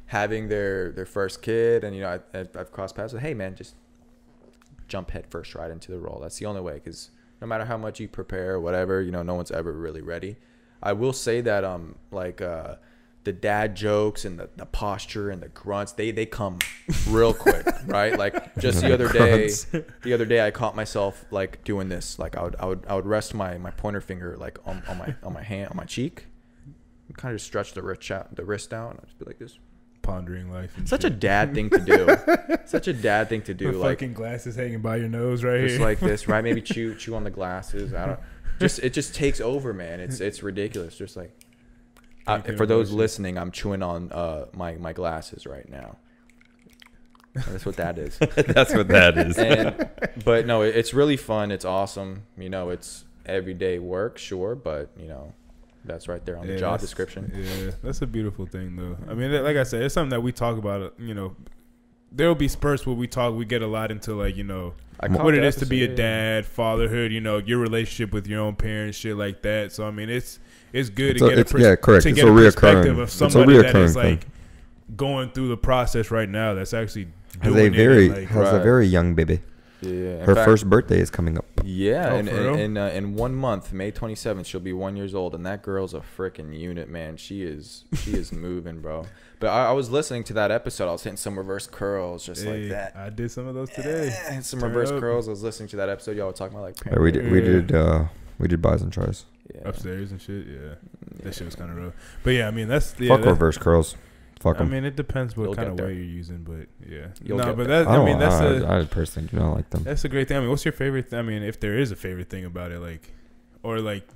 having their first kid, and I've crossed paths with, hey man, just jump headfirst right into the role. That's the only way, because no matter how much you prepare or whatever, no one's ever really ready. I will say that the dad jokes and the posture and the grunts, they come real quick, right? Like just the other day I caught myself like doing this. Like I would rest my pointer finger like on my hand, on my cheek, and kind of just stretch the wrist out, and I'd just be like this. Pondering life. Such a dad thing to do. Such a dad thing to do. The like fucking glasses hanging by your nose right just here. like this, right? Maybe chew on the glasses. I don't. It just takes over, man. It's ridiculous. Just like for those listening, I'm chewing on my glasses right now. That's what that is. That's what that is. But no, it's really fun. It's awesome. You know, it's everyday work, sure, but you know, that's right there on the job description. Yeah, that's a beautiful thing, though. I mean, like I said, it's something that we talk about. You know, there will be spurts where we get a lot into like, you know, what it is to be a dad, fatherhood. You know, your relationship with your own parents, shit like that. So I mean, it's good to get a perspective of somebody that is like going through the process right now. That's actually has a very young baby. Yeah, her first birthday is coming up. Yeah, in 1 month, May 27th, she'll be 1 year old, and that girl's a freaking unit, man. She is moving, bro. But I was listening to that episode. I was hitting some reverse curls just like that. I did some of those today. Some reverse curls. I was listening to that episode. Y'all were talking about like. We did buys and tries. Yeah. Upstairs and shit. Yeah, that shit was kind of rough. But yeah, I mean fuck reverse curls. Fuck them. I mean, it depends what kind of way you're using, but yeah. I personally do not like them. That's a great thing. I mean, what's your favorite? I mean, if there is a favorite thing about it, like, or like,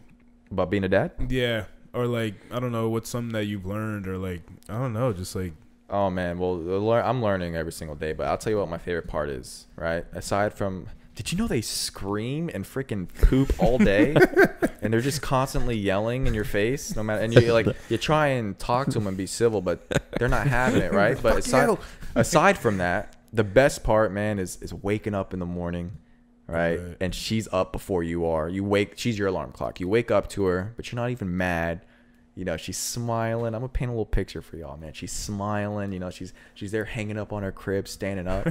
about being a dad? Yeah, or like, I don't know, what's something that you've learned, or like, I don't know, just like. Oh man, well, I'm learning every single day, but I'll tell you what my favorite part is. Right, aside from. Did you know they scream and freaking poop all day, and they're just constantly yelling in your face, no matter? And you try and talk to them and be civil, but they're not having it, right? But aside from that, the best part, man, is waking up in the morning, right? And she's up before you are. She's your alarm clock. You wake up to her, but you're not even mad. You know, she's smiling. I'm gonna paint a little picture for y'all, man. She's smiling. You know, she's there hanging up on her crib, standing up.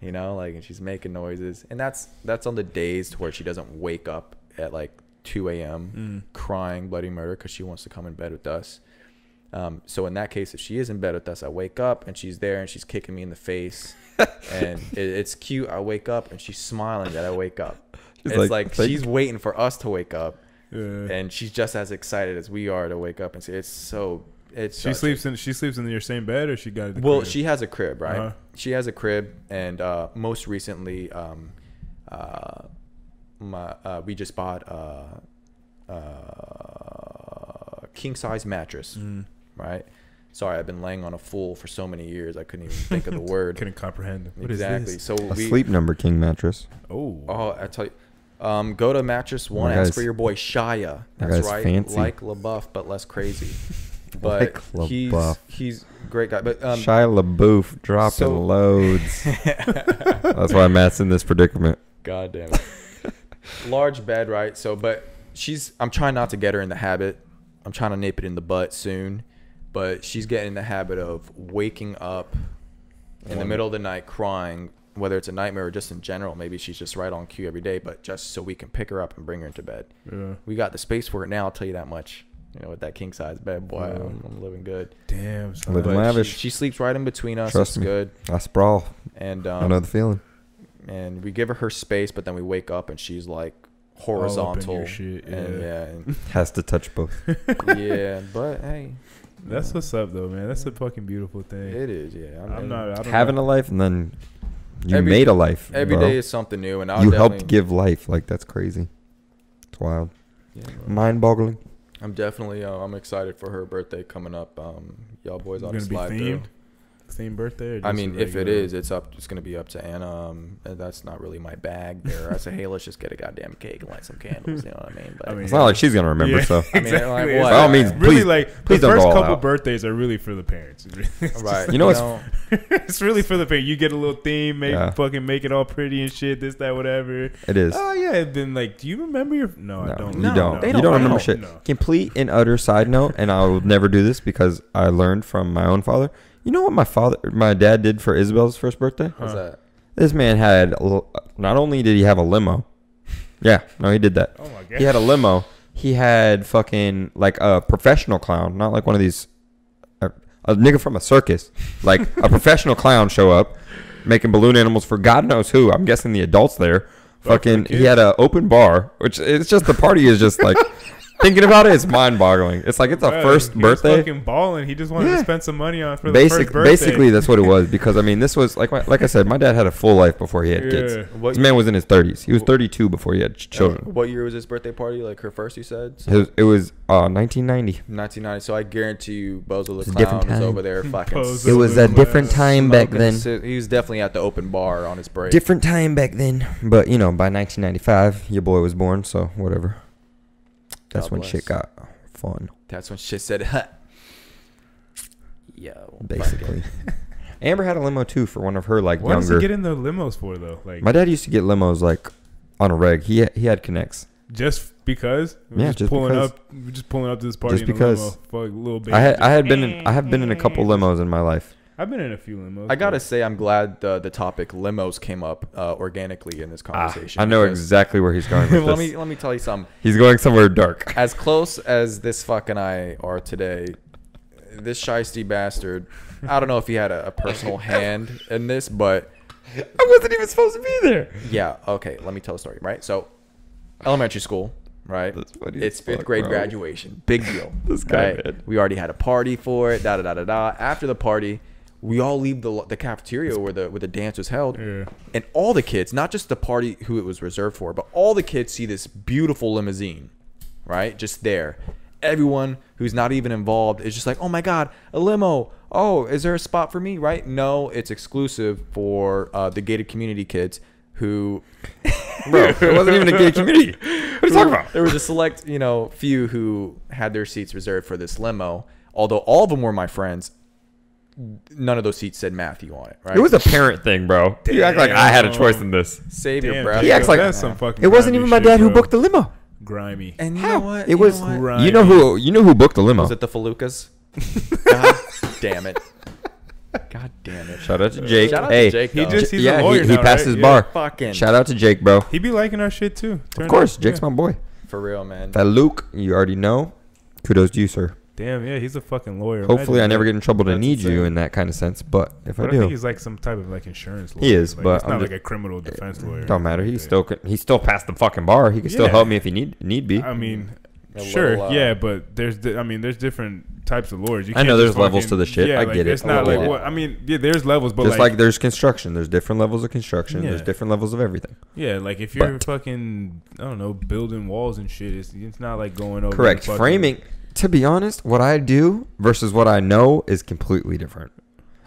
You know, like, and she's making noises, and that's on the days to where she doesn't wake up at like 2 a.m. Crying bloody murder because she wants to come in bed with us. So in that case, if she is in bed with us, I wake up and she's there and she's kicking me in the face, and it's cute. I wake up and she's smiling that I wake up. It's like she's waiting for us to wake up, and she's just as excited as we are to wake up and see. It's so. She sleeps in your same bed, or she got a crib? She has a crib, right? Uh-huh. She has a crib, and most recently, we just bought a king size mattress, right? Sorry, I've been laying on a full for so many years, I couldn't even think of the word. Couldn't comprehend. What exactly. Is this? So a sleep number king mattress. Oh, I tell you. Go to Mattress One. Ask for your boy Shia. That's right. Fancy. Like LaBeouf, but less crazy. But he's a great guy. But Shia LaBeouf dropping loads. That's why Matt's in this predicament. God damn it. Large bed, right? So, but I'm trying not to get her in the habit. I'm trying to nip it in the butt soon. But she's getting in the habit of waking up in the middle of the night crying, whether it's a nightmare or just in general. Maybe she's just right on cue every day, but just so we can pick her up and bring her into bed. Yeah. We got the space for it now, I'll tell you that much. You know, with that king size bed, boy, I'm living good. Damn, living lavish. She sleeps right in between us. Trust me. Good. I sprawl. And I know the feeling. And we give her space, but then we wake up and she's like horizontal. All up in your shit, and has to touch both. Yeah, but hey, that's what's up, though, man. That's a fucking beautiful thing. It is, yeah. I don't having a life, and then you made a life. Every day is something new, and you helped give life. Like, that's crazy. It's wild. Yeah, mind-boggling. I'm definitely I'm excited for her birthday coming up. Y'all boys ought to slide through. Same birthday? I mean, if it is, it's going to be up to Anna. That's not really my bag there. I say, hey, let's just get a goddamn cake and light some candles. You know what I mean? But it's not like she's going to remember, so. I mean, like, by all means, really, please the don't first go all couple out. birthdays are really for the parents. Right. You know what's... It's really for the parents. You get a little theme, fucking make it all pretty and shit, this, that, whatever. It is. Oh, yeah. Then, like, do you remember your... No, I don't. You don't. You don't remember shit. No. Complete and utter side note, and I will never do this because I learned from my own father. You know what my dad did for Isabel's first birthday? What's that? This man had, not only did he have a limo. Yeah, no, he did that. Oh my God. He had a limo. He had fucking like a professional clown, not like one of these a nigga from a circus, like a professional clown, show up making balloon animals for God knows who. I'm guessing the adults there. Fucking, he had an open bar, which it's just the party is just like. Thinking about it, it's mind-boggling. It's like it's a first birthday. He was fucking balling. He just wanted to spend some money on for the first birthday. Basically, that's what it was. Because I mean, this was like I said, my dad had a full life before he had kids. This man was in his 30s. He was 32 before he had children. What year was his birthday party? Like her first, you said? So it was 1990. 1990. So I guarantee you, Bozo the Clown was over there fucking. It was a different time back then. He was definitely at the open bar on his break. Different time back then. But you know, by 1995, your boy was born. So whatever. That's when shit got fun. That's when shit said, huh. Yo. Basically. Amber had a limo too for one of her like what younger. What does he get in the limos for though? Like my dad used to get limos like on a reg. He had connects. Just because? Yeah, just pulling up. Just pulling up to this party. Just because. In a limo. Fuck, little baby. I have been in a couple limos in my life. I've been in a few limos. I gotta say, I'm glad the topic limos came up organically in this conversation. I know exactly where he's going with this. Let me tell you something. He's going somewhere dark. As close as this fucking I are today, this shiesty bastard, I don't know if he had a personal hand in this, but I wasn't even supposed to be there. Yeah, okay, let me tell the story, right? So, elementary school, right? It's fifth grade graduation. Big deal. This guy, right? man. We already had a party for it, da-da-da-da-da. After the party, we all leave the cafeteria where the dance was held. Yeah. And all the kids, not just the party who it was reserved for, but all the kids see this beautiful limousine, right? Just there. Everyone who's not even involved is just like, oh my God, a limo. Oh, is there a spot for me, right? No, it's exclusive for the gated community kids who... Bro, it wasn't even a gated community. What are you talking about? There was a select, few who had their seats reserved for this limo. Although all of them were my friends, none of those seats said Matthew on it, right? It was a parent thing, bro. Damn. You act like I had a choice in this. Save Damn, your breath. He acts like that's some fucking it wasn't even my shit, dad who bro. booked the limo. Grimy. And you How? know what? It was Grimy. you know who booked the limo. Was it the Felucas? God damn it. God damn it. Shout out to Jake. Shout out hey, to Jake, he's a lawyer he now, passed right? his bar. Fucking Shout out to Jake, bro. He be liking our shit too. Of course, Jake's my boy. for real, man. That Luke, you already know. Kudos to you, sir. Damn, yeah, he's a fucking lawyer. Hopefully, I never get in trouble to That's need you insane. in that kind of sense. But if But I I do, think he's like some type of like insurance lawyer. He is, like, but it's I'm not just- like a criminal defense lawyer. don't matter. He Like, still passed the fucking bar. He can still Yeah. help me if he need be. I mean, A sure, little, yeah, but there's different types of lawyers. You I know can't there's just levels fucking- to the shit. Yeah, I like, get it. It's not I like get it. what I mean. Yeah, there's levels, but Just like there's construction. There's different levels of construction. There's Yeah. different levels of everything. yeah, like if you're But- fucking I don't know building walls and shit, it's not like going over. Correct. the fucking- Framing. To be honest, what I do versus what I know is completely different.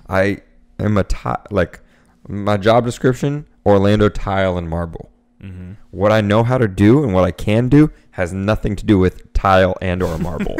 I am like my job description: Orlando tile and marble. Mm-hmm. What I know how to do and what I can do has nothing to do with tile and or marble.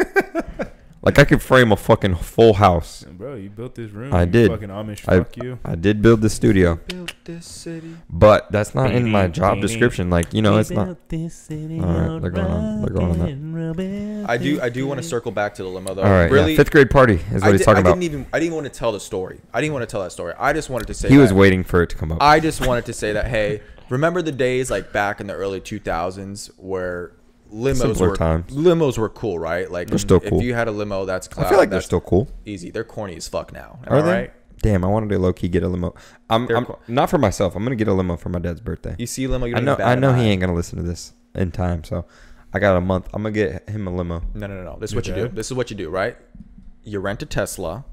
Like I could frame a fucking full house. Bro, you built this room. I you did. Fucking Amish, fuck you. I did build the studio, Built this city. but that's not in my job description. Like it's not. All right, they're going on that. I do want to circle back to the limo though. All right, really, yeah. 5th grade party is what he's talking about. I didn't even want to tell the story. I didn't want to tell that story. I just wanted to say He was that- waiting for it to come up. I just wanted to say that, hey, remember the days like back in the early 2000s where Simpler times. limos were cool, right? Like They're still cool. If you had a limo, that's clout. I feel like they're that's still cool. easy. They're corny as fuck now. Are Am I they? right? Damn, I wanted to low key get a limo. I'm They're not for myself. I'm gonna get a limo for my dad's birthday. You see limo, you I don't know. even bat I an know he eye. ain't gonna listen to this in time, so I got a month. I'm gonna get him a limo. No. This is Your what you do. dad? This is what you do, right? You rent a Tesla.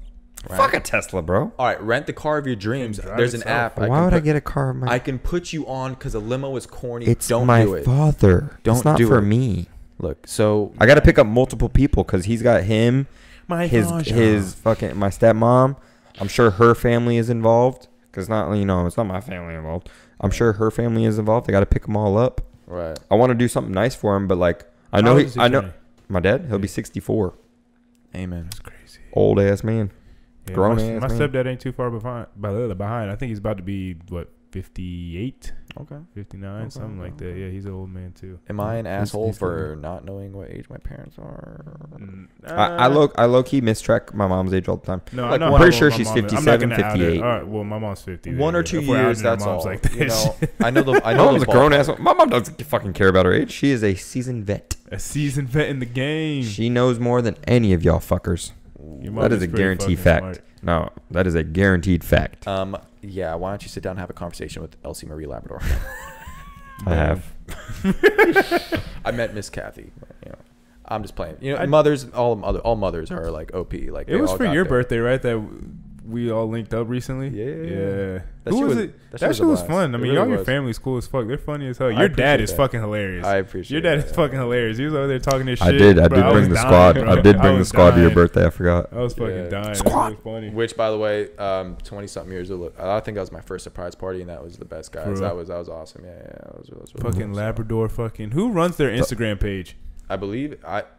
Right? Fuck a Tesla, bro. All right, rent the car of your dreams. drive There's an itself. app. Why would I get a car? Of my I can put you on because a limo is corny. It's Don't my do it. father. Don't it's not do for it. me. Look, so I got to pick up multiple people because he's got him, his fucking my stepmom. I'm sure her family is involved because it's not my family involved. I'm sure her family is involved. I got to pick them all up. right. I want to do something nice for him, but like I know How old is he I know turning? my dad. He'll be 64. Amen. That's crazy. Old ass man. Yeah, Grown my ass man. stepdad ain't too far behind. I think he's about to be 58, Okay. 59, Okay, something like that. Yeah, he's an old man too. Am I an asshole he's for not knowing what age my parents are? I low key mistrack my mom's age all the time. No, like, I know. I'm pretty how sure old my she's mom is. I'm not 57, gonna out her. 58. All right, well, my mom's 50. 1 or then, 2 if we're years. outing our That's moms all. like that You know, shit. I know the. I My know mom's the a grown ballpark. ass. My mom doesn't fucking care about her age. She is a seasoned vet. A seasoned vet in the game. She knows more than any of y'all fuckers. Your mom That is a pretty guaranteed fucking fact. smart. No, that is a guaranteed fact. Yeah. Why don't you sit down and have a conversation with Elsie Marie Labrador? I have. I met Miss Kathy. But, you know, I'm just playing. You know, mothers, all mothers are like OP. Like It was all for got your their- birthday, right? That we all linked up recently. Yeah. Who was it? That shit was a fun. I blast. mean, It y'all really your was. family's cool as fuck. They're funny as hell. I Your dad appreciate is that. fucking hilarious. I appreciate Your dad that, is yeah. fucking hilarious. He was over there talking his shit. I did bro. bring was the dying, squad. bro. I did bring the was squad to your dying. birthday. I forgot. I was fucking Yeah. dying. Squad. That was funny. Which, by the way, 20-something years old. I think that was my first surprise party, and that was the best, guys. For real? That was awesome. Yeah, that was really Fucking cool. Labrador fucking. Who runs their Instagram page? I believe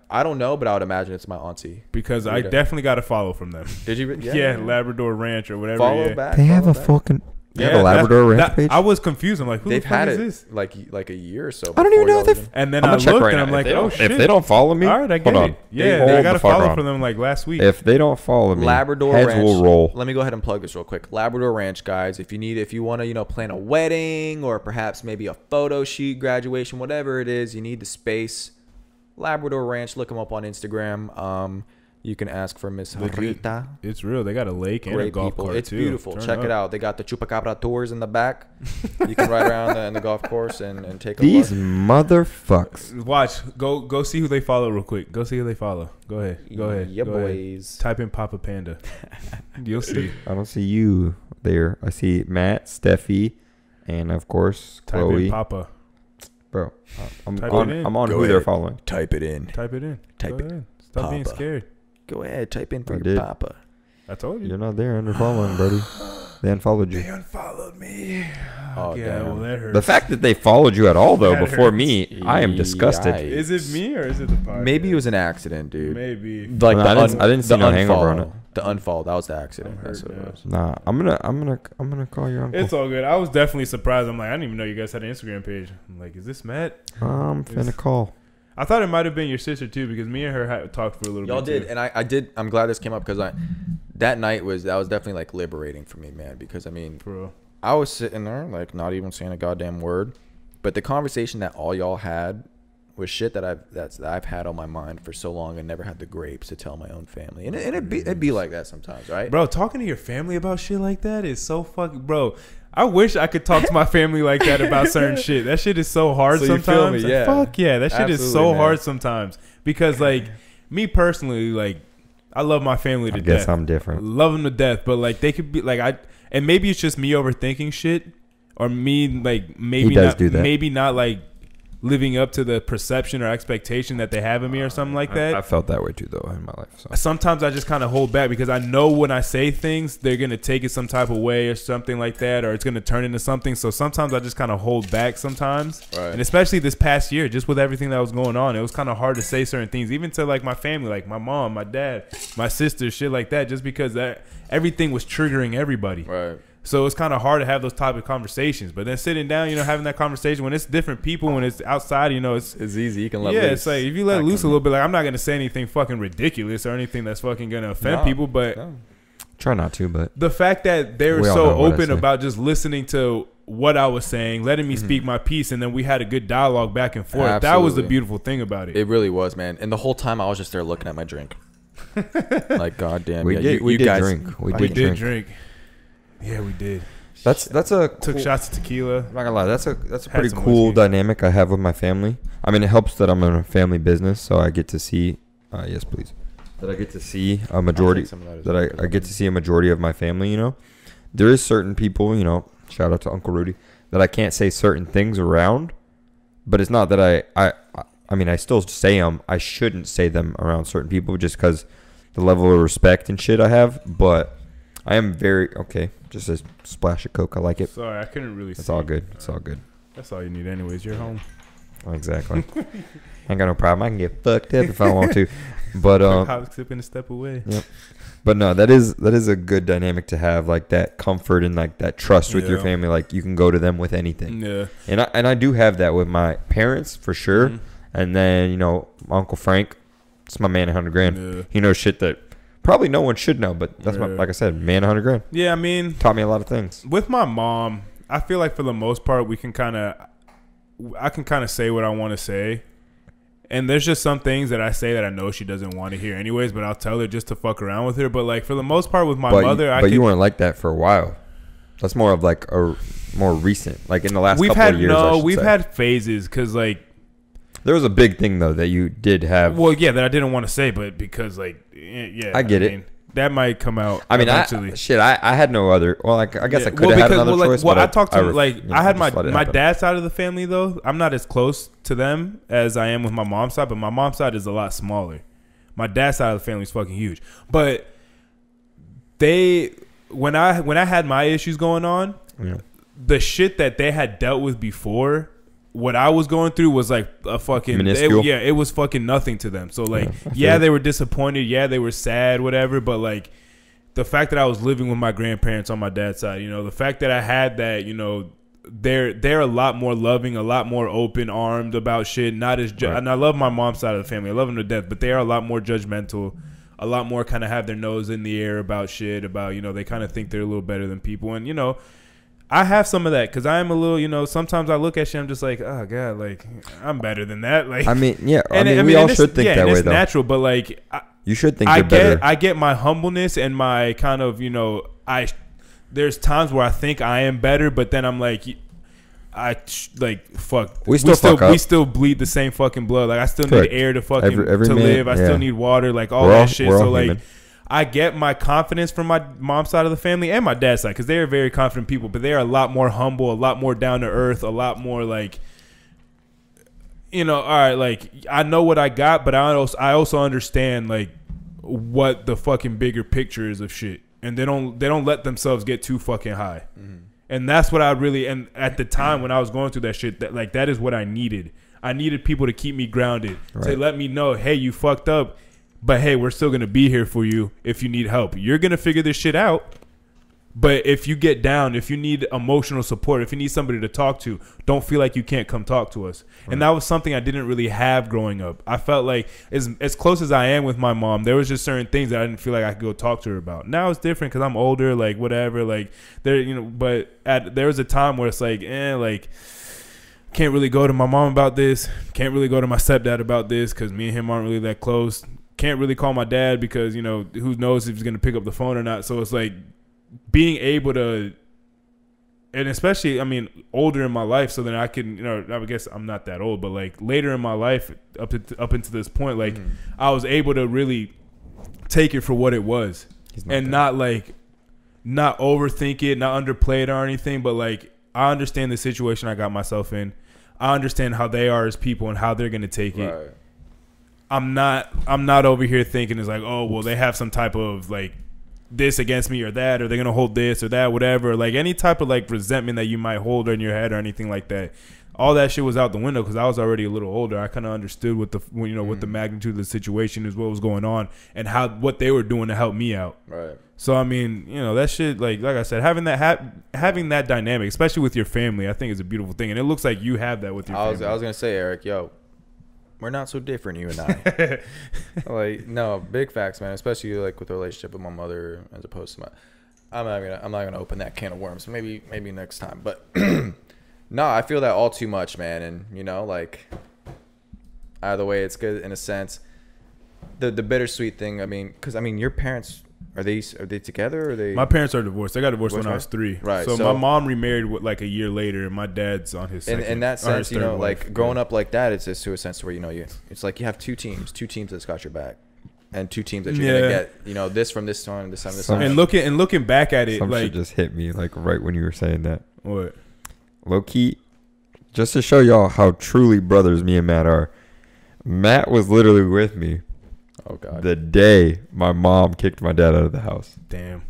I don't know, but I would imagine it's my auntie. Because I Rita. definitely got a follow from them. Did you? Yeah, Labrador Ranch or whatever. Follow yeah. back. They have follow a back. fucking. They have a Yeah, Labrador Ranch that- page. I was confused. I'm like, who They've the fuck had is it this? like a year or so. I don't even before know y'all if they've- even- And then I'm I gonna check looked right and now. I'm If like, they oh don't- shit. If they don't follow me, All right, I get hold it. on. Yeah, Hold I the got a fuck follow on. from them like last week. If they don't follow me, Labrador heads Ranch will roll. Let me go ahead and plug this real quick. Labrador Ranch, guys. If you want to, plan a wedding or perhaps maybe a photo shoot, graduation, whatever it is, you need the space. Labrador Ranch. Look them up on Instagram. You can ask for Miss Rita. It's real. They got a lake and a Great golf people. cart It's too. beautiful. Turn Check up. it out. They got the Chupacabra tours in the back. You can ride around in the golf course and take a These look. motherfucks. Watch. Go see who they follow real quick. Go see who they follow. Go ahead. Yeah, Go ahead. boys. Type in Papa Panda. You'll see. I don't see you there. I see Matt, Steffi, and of course Type Chloe. in Papa. Bro, I'm Type on. it in. I'm on Go who they're ahead. following. Type it in. Type it in. Type Go it. ahead. Stop being Papa. scared. Go ahead. Type in for I your did. papa. I told you. You're not there under following, buddy. They unfollowed They you. unfollowed me. Oh, yeah, damn. well, that hurts. The fact that they followed you at all, though, That before hurts. me, I am disgusted. Yikes. Is it me or is it the podcast? Maybe it was an accident, dude. Maybe. Like No, the I didn't see the no hangover on unfollow. it. The unfollow. That was the accident. I'm That's hurt what it now. was. Nah, I'm gonna call your uncle. It's all good. I was definitely surprised. I'm like, I didn't even know you guys had an Instagram page. I'm like, is this Matt? I'm finna call. I thought it might have been your sister too, because me and her had talked for a little Y'all bit. did, and I did. I'm glad this came up because that night was definitely like liberating for me, man. Because I mean, For real. I was sitting there like not even saying a goddamn word, but the conversation that all y'all had was shit that I've had on my mind for so long and never had the grapes to tell my own family, and it'd be like that sometimes, right? Bro, talking to your family about shit like that is so fucking. Bro, I wish I could talk to my family like that about certain shit. That shit is so hard So you feel sometimes. me? Yeah. Fuck yeah, that shit is Absolutely, so man. hard sometimes. Because like me personally, like I love my family to I guess death. I'm different. Love them to death, but like they could be like and maybe it's just me overthinking shit, or me like maybe He does not do that. maybe not like living up to the perception or expectation that they have of me or something like that. I felt that way too, though, in my life. So. Sometimes I just kind of hold back because I know when I say things, they're going to take it some type of way or something like that, or it's going to turn into something. So sometimes I just kind of hold back sometimes. Right. And especially this past year, just with everything that was going on, it was kind of hard to say certain things, even to like my family, like my mom, my dad, my sister, shit like that, just because that everything was triggering everybody. Right. So it's kind of hard to have those type of conversations. But then sitting down, having that conversation when it's different people, when it's outside, it's easy. You can let yeah, loose. it's like if you let loose a little bit, like I'm not gonna say anything fucking ridiculous or anything that's fucking gonna offend people, but Try not to, but the fact that they were We all so know what I open say. about just listening to what I was saying, letting me speak my piece, and then we had a good dialogue back and forth. That was the Absolutely. beautiful thing about it. It really was, man. And the whole time I was just there looking at my drink. Like, goddamn. we yeah, did. you We did guys, drink. We We did did drink. drink. Yeah, we did. That's a Took cool, shots of tequila. I'm not gonna lie. That's a Had pretty some cool whiskey. dynamic I have with my family. I mean, it helps that I'm in a family business, so I get to see. Yes, please. That I get to see a majority. I'll take some of that as That well, I get to see a majority of my family. There is certain people. Shout out to Uncle Rudy, that I can't say certain things around. But it's not that I mean, I still say them. I shouldn't say them around certain people just because the level of respect and shit I have. But I am very okay. Just a splash of Coke. I like it. Sorry, I couldn't really. It's see. all good. It's all good. That's all you need, anyways. You're home. Exactly. Ain't got no problem. I can get fucked up if I want to. But Hop, sipping a step away. but no, that is a good dynamic to have, like that comfort and like that trust with your Yeah. family. Like you can go to them with anything. Yeah. And I do have that with my parents for sure. Mhm. And then my Uncle Frank, it's my man, 100 grand. Yeah. He knows shit that probably no one should know, but that's Yeah. like I said, man, 100 grand. Yeah, I mean, Taught me a lot of things. with my mom, I feel like for the most part, I can kind of say what I want to say, And there's just some things that I say that I know she doesn't want to hear anyways, but I'll tell her just to fuck around with her. But like for the most part with my mother, you weren't like that for a while. That's more of like a more recent, like in the last couple of years. No, we've had phases because like there was a big thing though that you did have. Well, yeah, that I didn't want to say, but because like yeah, I get it. That might come out. I mean, eventually. I had no other. Well, I guess I could have had another choice. Well, I talked to I had my dad's side of the family though. I'm not as close to them as I am with my mom's side, but my mom's side is a lot smaller. My dad's side of the family is fucking huge. But when I had my issues going on, the shit that they had dealt with before, what I was going through was like a fucking it was fucking nothing to them. So like they were disappointed, they were sad, whatever, but like the fact that I was living with my grandparents on my dad's side, you know, the fact that I had that, you know, they're a lot more loving, a lot more open armed about shit, not as and I love my mom's side of the family. I love them to death, but they are a lot more judgmental, a lot more kind of have their nose in the air about shit, about, you know, they kind of think they're a little better than people. And, you know, I have some of that because I am a little, you know, sometimes I look at shit, I'm just like, oh God, like I'm better than that. Like, I mean, yeah, I mean, we all should think that way, it's though. natural, but like, you should think you're better. I get my humbleness and my kind of, you know, there's times where I think I am better, but then I'm like, fuck. We still bleed the same fucking blood. Like I still need air to fucking to live. I still need water. Like all that shit. So like. Human. I get my confidence from my mom's side of the family and my dad's side because they are very confident people, but they are a lot more humble, a lot more down to earth, a lot more like, you know, all right, like I know what I got, but I also understand like what the fucking bigger picture is of shit, and they don't let themselves get too fucking high, and that's what I really, and at the time when I was going through that shit, that is what I needed. I needed people to keep me grounded, to let me know, hey, you fucked up. But hey, we're still going to be here for you if you need help. You're going to figure this shit out. But if you get down, if you need emotional support, if you need somebody to talk to, don't feel like you can't come talk to us. Right. And that was something I didn't really have growing up. I felt like as close as I am with my mom, there was just certain things that I didn't feel like I could go talk to her about. Now it's different because I'm older, like whatever, like there, you know. But there was a time where it's like, like can't really go to my mom about this. Can't really go to my stepdad about this because me and him aren't really that close. Can't really call my dad because, you know, who knows if he's going to pick up the phone or not. So it's like being able to, and especially, I mean, older in my life, so then I can, you know, I guess I'm not that old, but like later in my life, up into this point, like I was able to really take it for what it was and not overthink it, not underplay it or anything, but like I understand the situation I got myself in. I understand how they are as people and how they're going to take it. I'm not over here thinking it's like, oh, well, they have some type of like this against me or that, or they're going to hold this or that, whatever. Like any type of like resentment that you might hold in your head or anything like that. All that shit was out the window because I was already a little older. I kind of understood what the magnitude of the situation is, what was going on, and what they were doing to help me out. Right. So I mean, you know, that shit, like I said, having that dynamic, especially with your family, I think is a beautiful thing, and it looks like you have that with your family. I was gonna say, Eric, we're not so different, you and I. Like, no, big facts, man. Especially like with the relationship with my mother, as opposed to my. I'm not gonna open that can of worms. Maybe next time. But no, I feel that all too much, man. And you know, like either way, it's good in a sense. The bittersweet thing. I mean, because your parents. Are they together? Or are they? My parents are divorced. They got divorced when I was 3. Right. So my mom remarried like a year later, and my dad's on his second. In that sense, you know, like growing up like that, it's just to a sense where you know it's like you have two teams that's got your back, and 2 teams that you're gonna get. You know, this from this time, this time, this time. And looking back at it, some like shit just hit me like right when you were saying that. What? Low key, just to show y'all how truly brothers me and Matt are. Matt was literally with me. Oh God! The day my mom kicked my dad out of the house. Damn.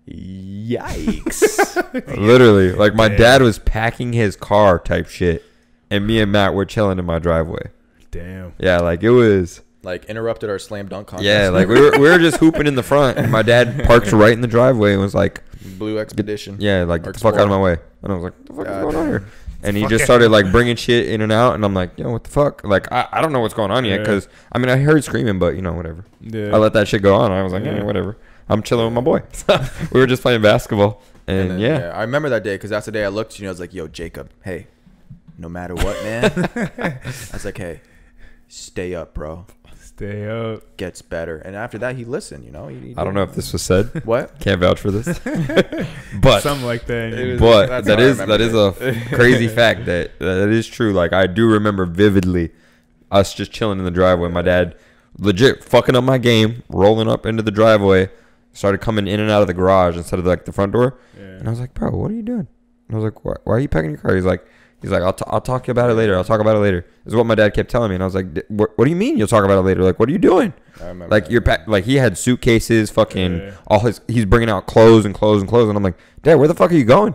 Yikes! Literally, like my dad was packing his car type shit, and me and Matt were chilling in my driveway. Damn. Yeah, like it was like interrupted our slam dunk contest. Yeah, like we were just hooping in the front, and my dad parked right in the driveway and was like, "Blue Expedition." Yeah, like get the fuck out of my way. And I was like, "What the fuck is going on here?" And he just started like bringing shit in and out, and I'm like, "Yo, what the fuck?" Like I don't know what's going on yet, because I mean I heard screaming, but you know whatever. Yeah. I let that shit go on. I was like, "Yeah, whatever." I'm chilling with my boy. We were just playing basketball, and then, yeah, I remember that day because that's the day I looked. You know, I was like, "Yo, Jacob, hey, no matter what, man." I was like, "Hey, stay up, bro. Stay up. Gets better. And after that, he listened, you know. I don't know if this was said. What? Can't vouch for this. But Something like that. But that is a crazy fact that is true. Like, I do remember vividly us just chilling in the driveway. My dad legit fucking up my game, rolling up into the driveway, started coming in and out of the garage instead of like the front door. Yeah. And I was like, bro, what are you doing? And I was like, why are you packing your car? He's like, I'll talk to you about it later. I'll talk about it later. This is what my dad kept telling me. And I was like, what do you mean you'll talk about it later? Like, what are you doing? I remember like, like, he had suitcases, fucking he's bringing out clothes and clothes and clothes. And I'm like, Dad, where the fuck are you going?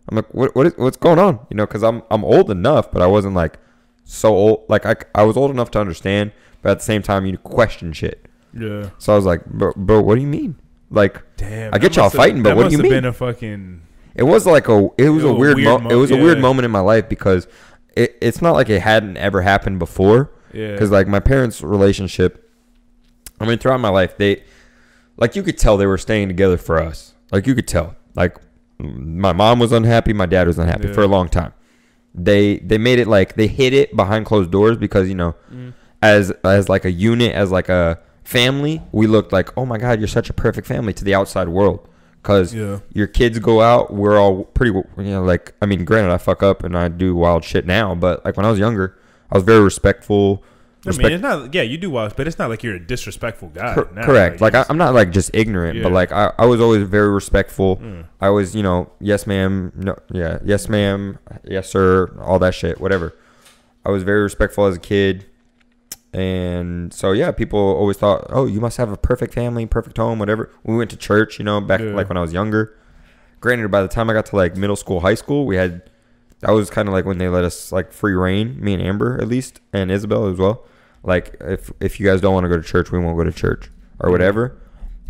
I'm like, what's going on? You know, because I'm old enough, but I wasn't like so old. Like, I was old enough to understand, but at the same time, you question shit. Yeah. So I was like, bro, what do you mean? Like, damn, I get y'all fighting, but what do you mean? That must have been a fucking... It was like a weird moment in my life because it's not like it hadn't ever happened before. Yeah. Because like my parents' relationship, I mean, throughout my life, they, like, you could tell they were staying together for us. Like, you could tell. Like, my mom was unhappy, my dad was unhappy for a long time. They made it like they hid it behind closed doors because, you know, as like a unit, as like a family, we looked like, oh my God, you're such a perfect family to the outside world. Because your kids go out, we're all pretty, you know, like, I mean, granted, I fuck up and I do wild shit now, but like when I was younger, I was very respectful. I mean, it's not, you do wild, but it's not like you're a disrespectful guy. Correct. Like I'm not like just ignorant, but like I was always very respectful. I was, you know, yes, ma'am, no, yes, ma'am, yes, sir, all that shit, whatever. I was very respectful as a kid. And so, people always thought, oh, you must have a perfect family, perfect home, whatever. We went to church, you know, back like when I was younger. Granted, by the time I got to like middle school, high school, that was kind of like when they let us like free reign, me and Amber at least, and Isabel as well. Like, if you guys don't want to go to church, we won't go to church or whatever.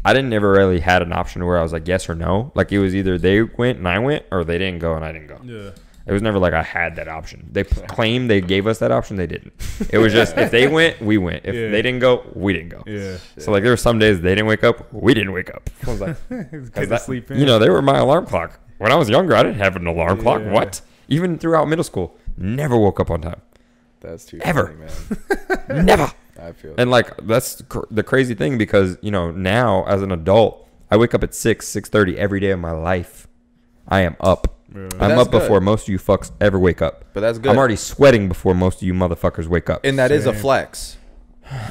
I didn't ever really had an option where I was like yes or no. Like, it was either they went and I went, or they didn't go and I didn't go. Yeah. It was never like I had that option. They claimed they gave us that option. They didn't. It was just if they went, we went. If they didn't go, we didn't go. Yeah. So like there were some days they didn't wake up, we didn't wake up. I was like, sleep in. You know, they were my alarm clock. When I was younger, I didn't have an alarm clock. What? Even throughout middle school, never woke up on time. That's too ever, funny, man. Never. I feel. And like that's the crazy thing because you know now as an adult, I wake up at 6:30 every day of my life. I am up. Yeah. I'm up before most of you fucks ever wake up. But that's good. I'm already sweating before most of you motherfuckers wake up. And that is a flex.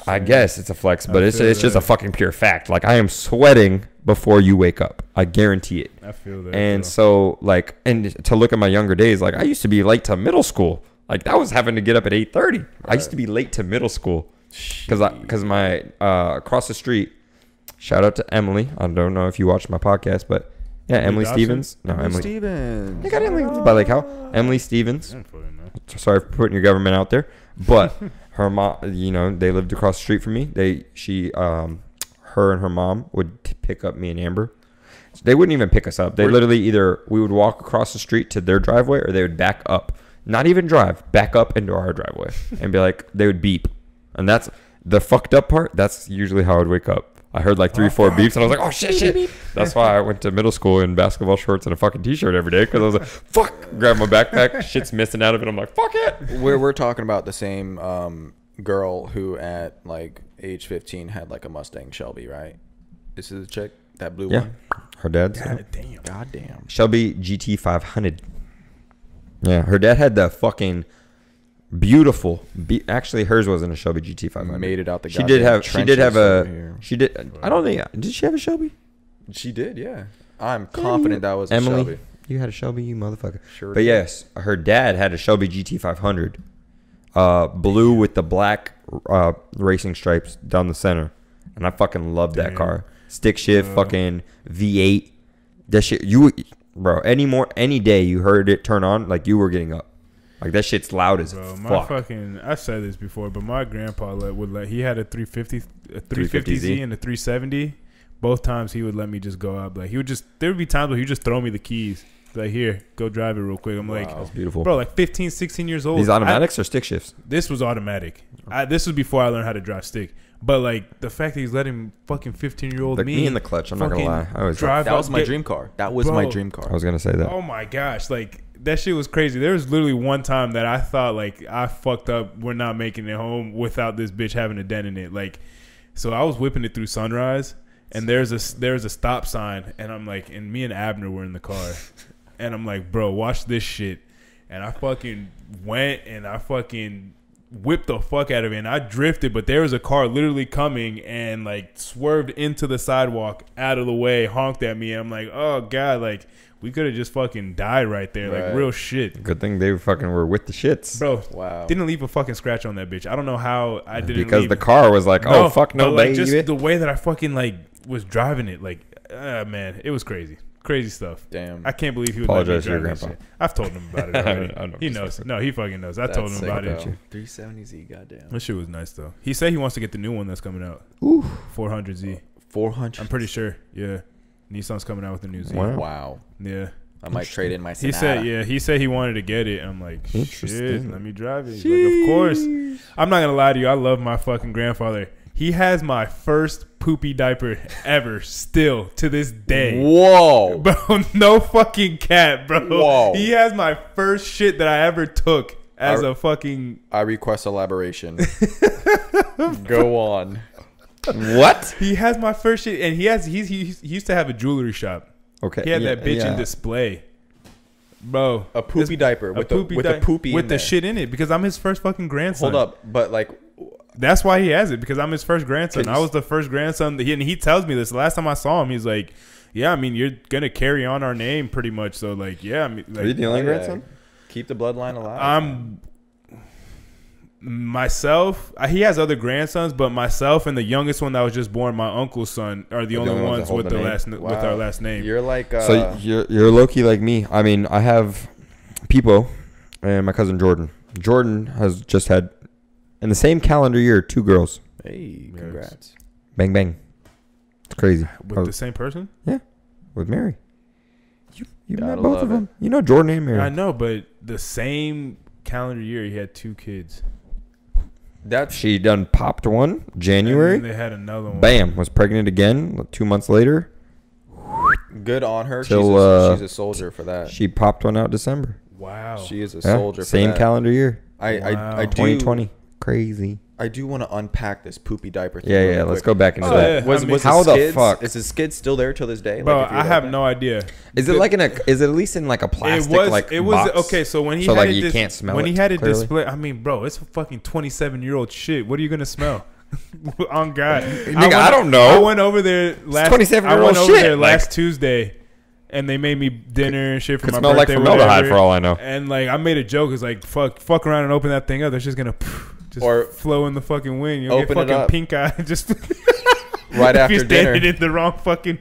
I guess it's a flex, but it's just a fucking pure fact. Like, I am sweating before you wake up. I guarantee it. I feel that. And so, like, and to look at my younger days, like, I used to be late to middle school. Like, that was having to get up at 8:30. Right. I used to be late to middle school because my across the street, shout out to Emily. I don't know if you watched my podcast, but yeah, Emily Stevens. No, Emily Stevens. I think I didn't leave by like how Emily Stevens. Sorry for putting your government out there, but her mom, you know, they lived across the street from me. Her and her mom would pick up me and Amber. So they wouldn't even pick us up. They literally we would walk across the street to their driveway, or they would back up, not even drive, back up into our driveway, and be like, they would beep, and that's the fucked up part. That's usually how I would wake up. I heard like 3-4 beeps, and I was like, oh, shit. That's why I went to middle school in basketball shorts and a fucking T-shirt every day, because I was like, fuck. Grab my backpack. Shit's missing out of it. I'm like, fuck it. We're talking about the same girl who at like age 15 had like a Mustang Shelby, right? This is a chick, that blue one? Her dad's. God damn. Shelby GT 500. Yeah, her dad had the fucking... beautiful. Actually, hers wasn't a Shelby GT 500. Made it out the. She did have a. She did. I don't think. Did she have a Shelby? She did. Yeah. I'm confident that was a Emily, Shelby. You had a Shelby, you motherfucker. Sure. But did. Yes, her dad had a Shelby GT 500, blue with the black racing stripes down the center, and I fucking loved that car. Stick shift, fucking V8. That shit. Bro. Any day you heard it turn on, like you were getting up. Like, that shit's loud as fuck. I said this before, but my grandpa he had a 350Z and a 370. Both times he would let me just go out. Like, there would be times where he would just throw me the keys. Like, here, go drive it real quick. I'm like, that's beautiful. Bro, like 15, 16 years old. These automatics or stick shifts? This was automatic. This was before I learned how to drive stick. But, like, the fact that he's letting fucking 15-year-old like me in the clutch, I'm not going to lie. That was my dream car. That was my dream car. I was going to say that. Oh, my gosh. Like, that shit was crazy. There was literally one time that I thought like I fucked up. We're not making it home without this bitch having a dent in it. Like, so I was whipping it through Sunrise, and there's a stop sign, and I'm like, and me and Abner were in the car, and I'm like, bro, watch this shit, and I fucking went and I fucking whipped the fuck out of it, and I drifted, but there was a car literally coming and like swerved into the sidewalk out of the way, honked at me, and I'm like, oh god, like we could have just fucking died right there, like real shit. Good thing they fucking were with the shits, bro. Wow. Didn't leave a fucking scratch on that bitch. I don't know how I didn't because leave. the car was like, oh fuck no, like, baby. Just the way that I fucking like was driving it, like, man, it was crazy. Crazy stuff. Damn. I can't believe he would Apologize to let your me drive that grandpa. shit. I've told him about it already. I know. He knows. No, he fucking knows. I told him about it. 370Z, goddamn. That shit was nice though. He said he wants to get the new one that's coming out. Ooh. 400Z. 400. I'm pretty sure. Yeah. Nissan's coming out with a new Z. Wow. Yeah. I might trade in my Sonata. He said, yeah, he said he wanted to get it. I'm like, shit, Interesting. let me drive it. He's like, of course. I'm not going to lie to you. I love my fucking grandfather. He has my first poopy diaper ever still to this day. Whoa. Bro, no fucking cat, bro. Whoa. He has my first shit that I ever took as a fucking... I request elaboration. Go on. What? He has my first shit, and he used to have a jewelry shop. Okay. He had that bitch in display. Bro. A poopy diaper with the poopy with in the there. shit in it because I'm his first fucking grandson. Hold up, but like... That's why he has it, because I'm his first grandson. Can you I was the first grandson. And he tells me this. The last time I saw him, he's like, yeah, I mean, you're going to carry on our name pretty much. So, like, yeah. I mean, like, Are you the only grandson? Keep the bloodline alive. Myself, he has other grandsons, but myself and the youngest one that was just born, my uncle's son, are the only ones with the last with our last name. You're like... so you're low-key like me. I mean, I have Peepo and my cousin Jordan. Jordan has just had... In the same calendar year, 2 girls. Hey, congrats. Bang, bang. It's crazy. With the same person? Yeah. With Mary. You Gotta met both love of them. it. You know Jordan and Mary. I know, but the same calendar year, he had 2 kids. She done popped one, January. And then they had another one. Bam. Was pregnant again 2 months later. Good on her. Till, she's a soldier for that. She popped one out December. Wow. She is a soldier for same that. calendar year. I 2020. Crazy. I do want to unpack this poopy diaper thing. Yeah, really let's quick. go back into Oh, that. yeah. How the fuck? Is his skid still there till this day? Bro, Like, if you I have open no idea. Is it like is it at least in like a plastic It was box? okay. So when he So, had like, it you can't smell when it, he had it clearly? display, I mean, bro, it's fucking 27-year-old shit. What are you gonna smell? On God, Nigga, I don't know. I went over there last. 27-year-old over there shit, last like- Tuesday, and they made me dinner and shit for Could my smell like birthday. formaldehyde whatever. for all I know. And like I made a joke. It's like fuck around and open that thing up. That's just gonna just Or flow in the fucking wind. You'll open get it fucking up. pink eye. Just right if after you're dinner. standing in the wrong fucking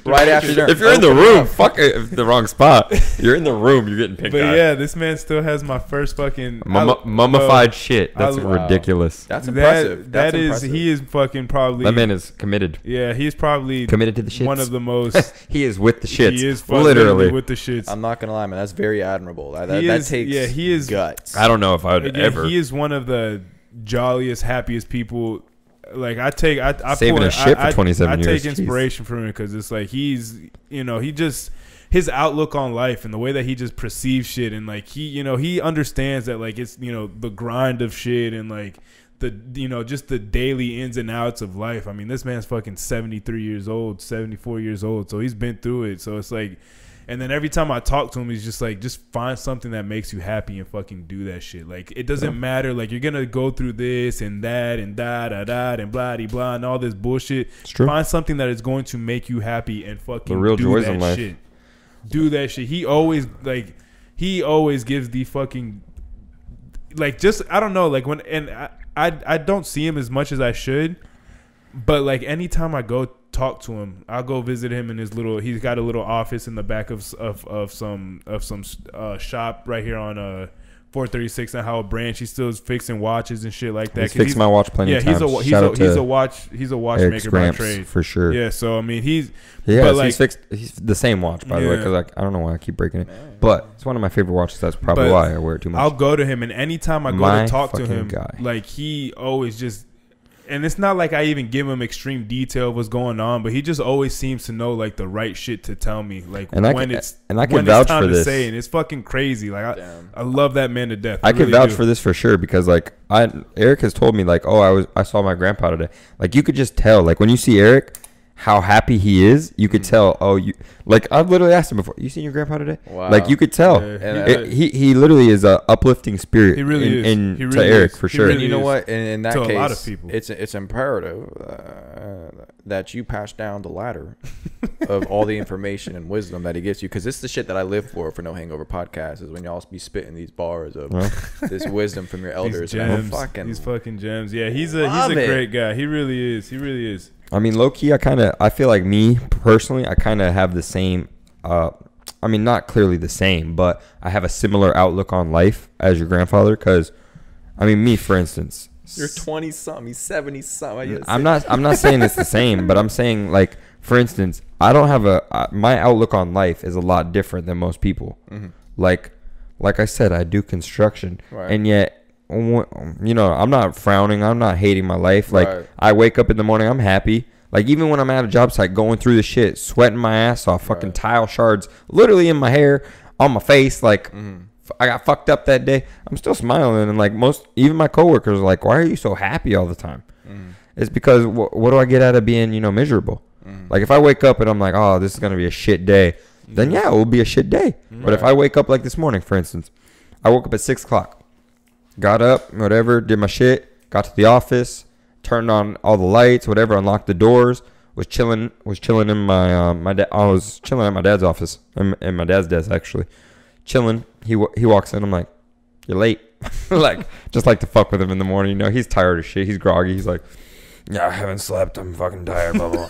Right after dinner. If you're in the Open it room, up. fuck it, the wrong spot. You're in the room, you're getting pink But eye. yeah, this man still has my first fucking Mummified shit. That's Wow. ridiculous. That's impressive. That That's is, impressive. he is fucking probably. That man is committed. Yeah, he's probably Committed to the shits. one of the most. He is with the shits. He is literally. with the shits. I'm not gonna lie, man. That's very admirable. That He is- takes yeah, he is- guts. I don't know if I would Yeah, ever. he is one of the jolliest, happiest people. Like I Saving pull- a shit for 27 I years. take inspiration from him because it's like he's, he just his outlook on life and the way that he just perceives shit, and like he understands that like it's the grind of shit and like the just the daily ins and outs of life. I mean, this man's fucking 73 years old, 74 years old, so he's been through it. So it's like, and then every time I talk to him, he's just like, just find something that makes you happy and fucking do that shit. Like, it doesn't matter. Like, you're going to go through this and that and da-da-da and blah-de-blah and all this bullshit. It's true. Find something that is going to make you happy and fucking The real do joys that in life. shit. Do that shit. He always gives the fucking, like, just, I don't know, like, when, and I don't see him as much as I should, but, like, anytime I go talk to him, I'll go visit him in his he's got a little office in the back of some shop right here on 436 and Howell Branch. He still is fixing watches and shit like that. He's fixed my watch plenty of times. He's a watchmaker by trade for sure. Yeah, so I mean he's fixed the same watch by the way, because I don't know why I keep breaking it, but it's one of my favorite watches. That's probably why I wear it too much. I'll go to him, and anytime I go to talk to him, guy. like he always just And it's not like I even give him extreme detail of what's going on, but he just always seems to know like the right shit to tell me, like and when I can vouch time for to this. say it. It's fucking crazy. Like I love that man to death. I can vouch for this for sure because like Eric has told me like, oh, I saw my grandpa today. Like you could just tell, like when you see Eric, how happy he is, you could tell. Oh, you like I've literally asked him before. You seen your grandpa today? Wow. Like you could tell. Yeah. He literally is a uplifting spirit. He really is. He to really Eric is. for He sure. really And you know is. what? In that To case, a lot of people. it's imperative that you pass down the ladder of all the information and wisdom that he gives you. Because this is the shit that I live for No Hangover podcast, is when y'all be spitting these bars of this wisdom from your elders. These And gems. These fucking gems. Yeah, he's a great guy. He really is. He really is. I mean, low key, I feel like me personally, I kind of have the same. I mean, not clearly the same, but I have a similar outlook on life as your grandfather. Because, I mean, me for instance, you're 20 something, he's 70 something. I'm not saying it's the same, but I'm saying like, for instance, I don't have my outlook on life is a lot different than most people. Mm-hmm. Like I said, I do construction, right. And yet. You know, I'm not frowning. I'm not hating my life. Like, right. I wake up in the morning, I'm happy. Like, even when I'm at a job site going through the shit, sweating my ass off, fucking tile shards literally in my hair, on my face. Like, I got fucked up that day. I'm still smiling. And, like, even my coworkers are like, why are you so happy all the time? It's because what do I get out of being, you know, miserable? Like, if I wake up and I'm like, oh, this is going to be a shit day, then yeah, it will be a shit day. But if I wake up like this morning, for instance, I woke up at 6 o'clock. Got up, whatever, did my shit, got to the office, turned on all the lights, whatever, unlocked the doors, was chilling in my I was chilling at my dad's office, in my dad's desk actually, chilling. He walks in, I'm like, you're late, like just like to fuck with him in the morning. You know, he's tired of shit, he's groggy, he's like, yeah, I haven't slept, I'm fucking tired, blah blah.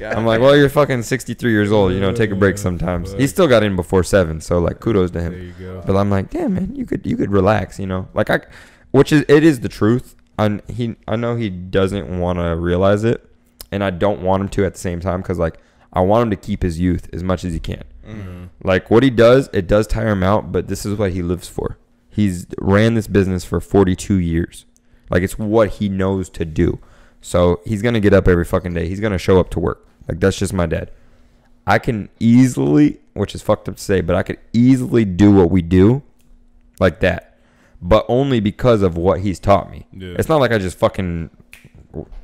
I'm like, well, you're fucking 63 years old. You know, take a break sometimes. He still got in before 7, so like kudos to him. There you go. But I'm like, damn man, you could relax. You know, like it is the truth. I know he doesn't want to realize it, and I don't want him to at the same time because like I want him to keep his youth as much as he can. Mm-hmm. Like what he does, it does tire him out, but this is what he lives for. He's ran this business for 42 years. Like it's what he knows to do. So he's going to get up every fucking day. He's going to show up to work. Like, that's just my dad. I can easily, which is fucked up to say, but I could easily do what we do like that. But only because of what he's taught me. Yeah. It's not like I just fucking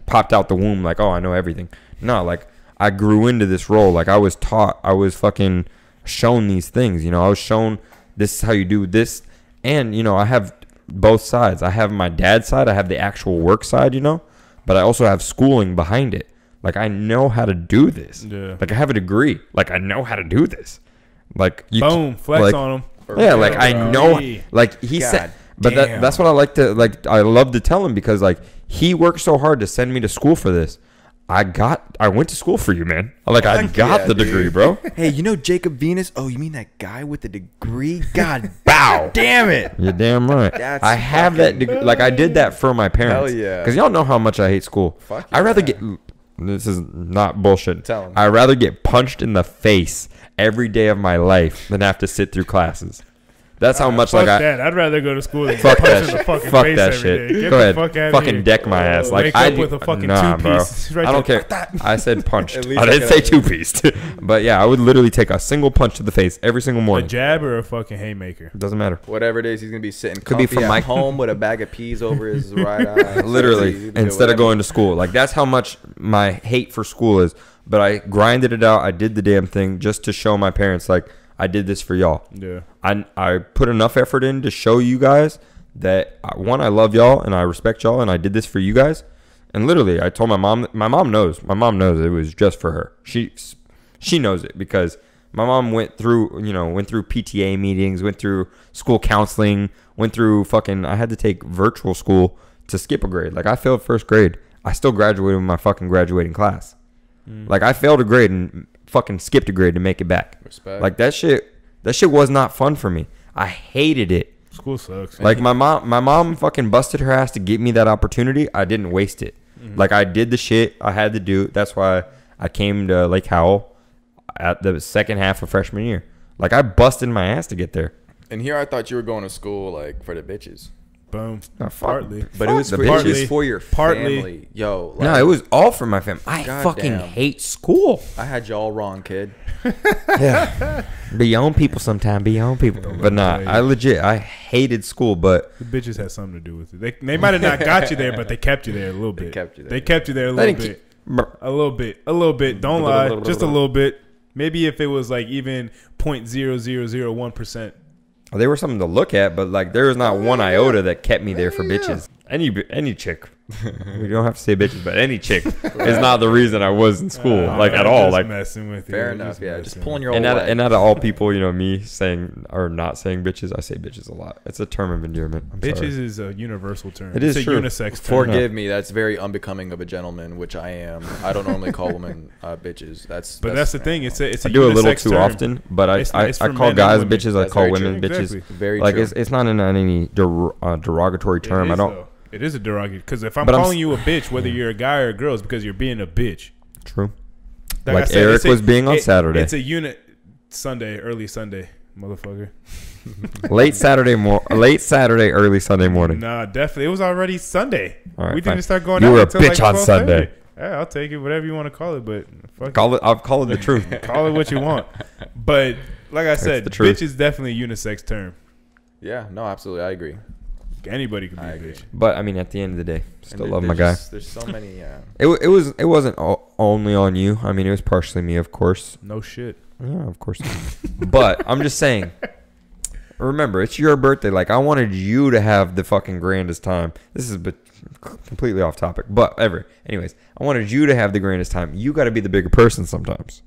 popped out the womb like, oh, I know everything. No, like, I grew into this role. Like, I was taught. I was fucking shown these things. You know, I was shown this is how you do this. And, you know, I have both sides. I have my dad's side. I have the actual work side, you know. But I also have schooling behind it. Like, I know how to do this. Yeah. Like, I have a degree. Like, I know how to do this. Like, boom, flex like, on him. Yeah, like, I know. Like, he said. But that's what I like to, like, I love to tell him because, like, he worked so hard to send me to school for this. I went to school for you, man. Like, I got the degree, bro. Hey, you know Jacob Venus? Oh, you mean that guy with the degree? God, bow. Damn it. You're damn right. I have that degree. Like, I did that for my parents. Hell yeah. Because y'all know how much I hate school. Fuck yeah. I'd rather get, this is not bullshit. Tell him. I'd rather get punched in the face every day of my life than have to sit through classes. That's how much fuck like that. I'd rather go to school than fuck punch that in the shit. fucking Fuck face that every shit. day. Get Go the ahead. fuck out of Fucking here. deck my ass. Like Wake I up with a fucking Bro. two-piece. Right I don't there. care. I said punched. At least I didn't say two-piece. But yeah, I would literally take a single punch to the face every single A morning. jab or a fucking haymaker? It doesn't matter. Whatever it is, he's gonna be sitting. Could be from my home with a bag of peas over his right eye. Literally, instead of going to school. Like that's how much my hate for school is. But I grinded it out. I did the damn thing just to show my parents like I did this for y'all. Yeah. I put enough effort in to show you guys that one, I love y'all and I respect y'all and I did this for you guys. And literally, I told my mom knows. My mom knows it was just for her. She knows it because my mom went through PTA meetings, went through school counseling, went through I had to take virtual school to skip a grade. Like I failed first grade. I still graduated with my fucking graduating class. Like I failed a grade and fucking skipped a grade to make it back. Respect. Like that shit was not fun for me. I hated it. School sucks. Like my mom fucking busted her ass to get me that opportunity. I didn't waste it. Like I did the shit I had to do. That's why I came to Lake Howell at the second half of freshman year. Like I busted my ass to get there. And here I thought you were going to school like for the bitches. Boom. Oh, fuck. Partly. But it was the for, it was bitches. for your Partly. family. Yo. No, it was all for my family. I God fucking damn. hate school. I had you all wrong, kid. Yeah. Be your own people sometime. Be your own people. But nah, I hated school, but The bitches had something to do with it. They might have not got you there, but they kept you there a little bit. They kept you there a little bit. A little bit. A little bit. Don't lie. Just a little bit. Maybe if it was like even 0.0001%. They were something to look at, but like there was not one iota that kept me there for bitches. Any chick, we don't have to say bitches, but any chick is not the reason I was in school, like at all. Like messing with you. Fair enough. Yeah, just pulling your and old out, leg. and out of all people, you know, me saying or not saying bitches, I say bitches a lot. It's a term of endearment. I'm Bitches sorry. is a universal term. It is it's a true. unisex term. Forgive me. That's very unbecoming of a gentleman, which I am. I don't normally call women bitches. That's the thing. It's a I do a little unisex too term. often, but It's I for call men guys and women. bitches. I That's call very women true. bitches. Exactly. very Like true. it's not in any derogatory term. It I is, don't. though. It is a derogatory because if I'm But I'm calling you a bitch, whether you're a guy or a girl, it's because you're being a bitch. True. I Like said, Eric it's was being on Saturday. It's a unit Sunday, early Sunday, motherfucker. Late Saturday, early Sunday morning. Nah, definitely. It was already Sunday. All right, We fine. didn't start going You out were a until bitch on 12:30. Sunday. Yeah, I'll take it, whatever you want to call it, but fuck I'll call it the truth. call it what you want. But like I said, the truth. bitch is definitely a unisex term. Yeah. No. Absolutely. I agree. Anybody can be I a agree. bitch. But I mean, at the end of the day, still And love my guy. There's so many. It wasn't only on you. I mean, it was partially me, of course. No shit. Yeah, of course. But I'm just saying. Remember, it's your birthday. Like I wanted you to have the fucking grandest time. This is completely off topic, but anyways, I wanted you to have the grandest time. You got to be the bigger person sometimes.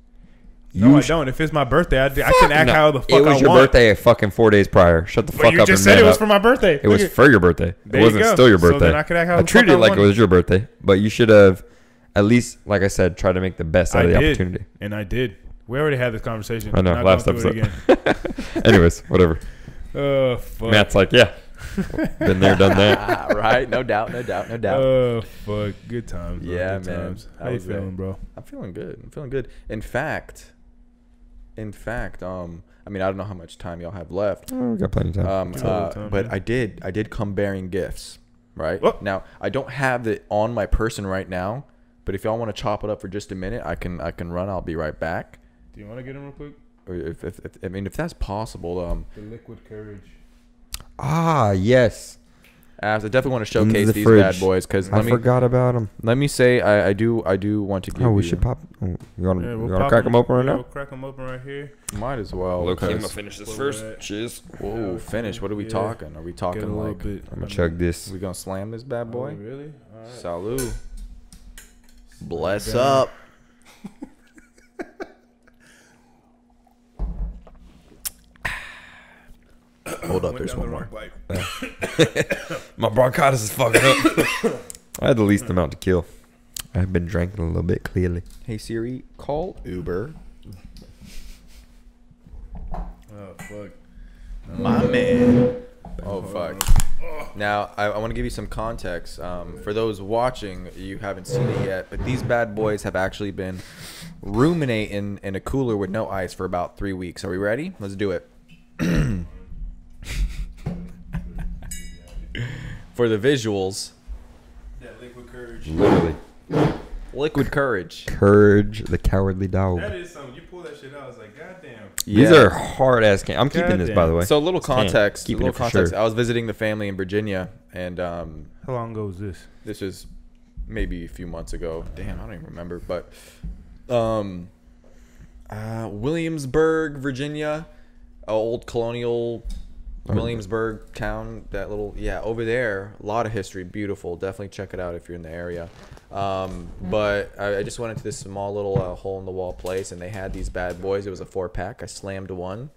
No, I don't. If it's my birthday, I can act how the fuck I want. It was your birthday fucking 4 days prior. Shut the fuck But up. you just and said man it was up. for my birthday. It was for your birthday. There It you wasn't go. still your So birthday. then I could act how the treated fuck it I like it wanted. was your birthday, but you should have at least, like I said, try to make the best out of the opportunity. And I did. We already had this conversation. I know, Not last going through it episode. Anyways, whatever. Oh, fuck. Matt's like, yeah, been there, done that. Right. No doubt. Oh, fuck. Good times. Bro. Yeah, Good man. times. How I you was feeling, bro? I'm feeling good. In fact, I mean, I don't know how much time y'all have left. Oh, we got plenty of time. But I did come bearing gifts, right? Oh. Now, I don't have it on my person right now, but if y'all want to chop it up for just a minute, I can run. I'll be right back. Do you want to get him real quick? Or if that's possible, The liquid courage. Ah, yes. I definitely want to Into showcase the these fridge. bad boys because I forgot about them. let me say I do want to give Oh, we you. should pop. Oh, you want Yeah, to we'll crack them open right We'll now? crack them open right here. Might as well. Okay, I'm gonna 'cause- finish this Where first. we're at. Cheers. Whoa, finish. What are we Yeah. talking? Are we Get a talking little like? bit. I'm gonna chug this. We gonna slam this bad boy? Oh, really? All right. Salud. Bless God. up. Hold up, Went there's down one the more. wrong pipe. My bronchitis is fucking up. I had the least amount to kill. I've been drinking a little bit, clearly. Hey Siri, call Uber. Oh, fuck. My man. Oh fuck. Now I want to give you some context. For those watching, you haven't seen it yet, but these bad boys have actually been ruminating in a cooler with no ice for about 3 weeks. Are we ready? Let's do it. For the visuals, That liquid courage. Literally. liquid courage. Courage, the cowardly dog. That is something. You pull that shit out. I was like, goddamn. These are hard ass cans. I'm keeping this, Goddamn. by the way. So a little context. Keeping it for sure. I was visiting the family in Virginia, and How long ago was this? this was maybe a few months ago. Damn, I don't even remember. But Williamsburg, Virginia, old colonial Williamsburg town. That little over there. A lot of history. Beautiful. Definitely check it out if you're in the area. But I just went into this small little hole in the wall place, and they had these bad boys. It was a 4-pack. I slammed one.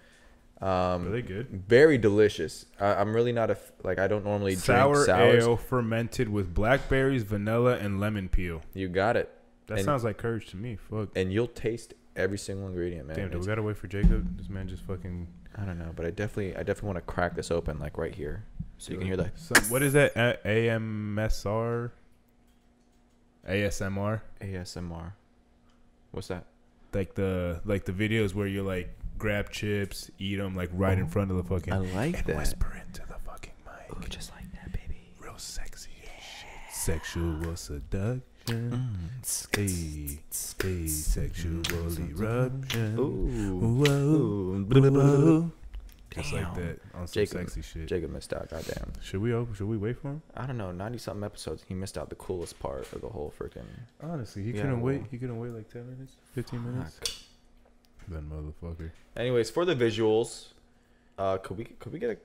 Really good. Very delicious. I'm really not I don't normally drink sours. Ale fermented with blackberries, vanilla, and lemon peel. You got it. That sounds like courage to me. Fuck. And you'll taste every single ingredient, man. Damn, do we gotta wait for Jacob? This man just fucking. I don't know, but I definitely want to crack this open like right here, so you can hear that. What is that? AMSR? ASMR? ASMR. What's that? Like the videos where you like grab chips, eat them like right in front of the fucking. I like and that. whisper into the fucking mic. Ooh, just like that, baby. sexy. Sexual seduction. Hey, sexual eruption. Ooh. Whoa. Just Damn. like that on some Jacob, sexy shit. Jacob missed out. Goddamn. Should we wait for him? I don't know. 90-something episodes. He missed out the coolest part of the whole freaking. Honestly, he Yeah, couldn't well. wait. He couldn't wait like 10 minutes, 15 minutes. That motherfucker. Anyways, for the visuals, could we get a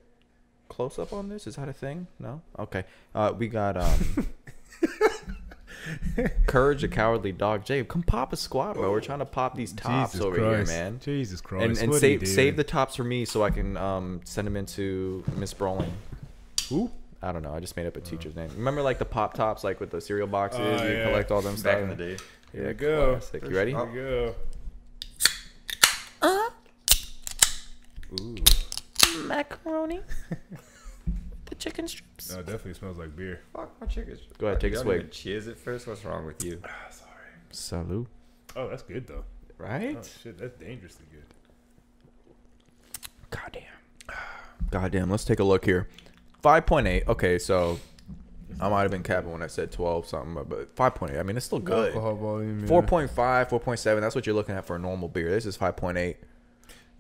close up on this? Is that a thing? No. Okay. We got Courage the Cowardly Dog. Jacob, come pop a squat, bro. We're trying to pop these tops Jesus over Christ. here, man. Jesus Christ. And What he save did. the tops for me so I can send them into Miss Brolin. Who? I don't know. I just made up a teacher's name. Remember like the pop tops, like with the cereal boxes? Oh, You yeah. collect all them stuff. Back in the day. Here we go. Classic. You ready? Here we go. Ooh. Macaroni. The chicken strips. No, it definitely smells like beer. Fuck my chickens. Go ahead, take a swig. Cheers it first. What's wrong with you? Sorry. Salud. Oh, that's good though. Right? Oh shit, that's dangerously good. Goddamn. Let's take a look here. 5.8. Okay, so I might have been capping when I said 12 something, but 5.8. I mean, it's still good. Alcohol volume. Yeah. 4.5, 4.7. That's what you're looking at for a normal beer. This is 5.8.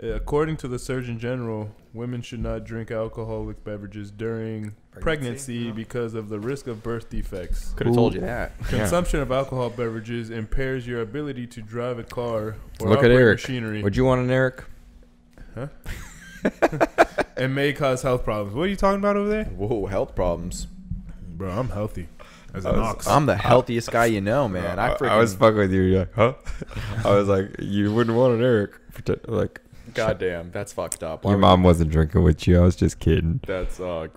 According to the Surgeon General, women should not drink alcoholic beverages during pregnancy because of the risk of birth defects. Could have told you that. Consumption of alcohol beverages impairs your ability to drive a car or Look at operate Eric. machinery Would you want an Eric? and may cause health problems. What are you talking about over there? Whoa, health problems. Bro, I'm healthy as an ox. I'm the healthiest guy you know, man. I was fucking with you. You're like, huh? I was like, you wouldn't want an Eric. Like, Goddamn, that's fucked up. your mom wasn't drinking with you. I was just kidding. That's That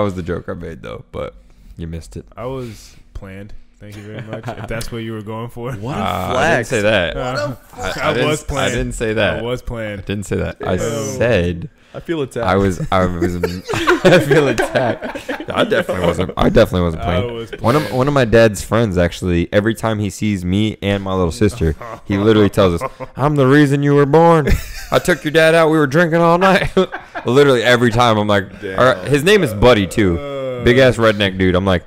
was the joke I made though, but you missed it. I was planned. Thank you very much. If that's what you were going for. What a I didn't flex. say that. I was planned. I didn't say that. I was planned. I didn't say that. I Ew. said I feel attacked. I was I feel attacked. I definitely wasn't playing. I was One of my dad's friends actually, every time he sees me and my little sister, he literally tells us, "I'm the reason you were born. I took your dad out. We were drinking all night." Literally every time. I'm like, Damn. all right. His name is Buddy too, big ass redneck dude. I'm like,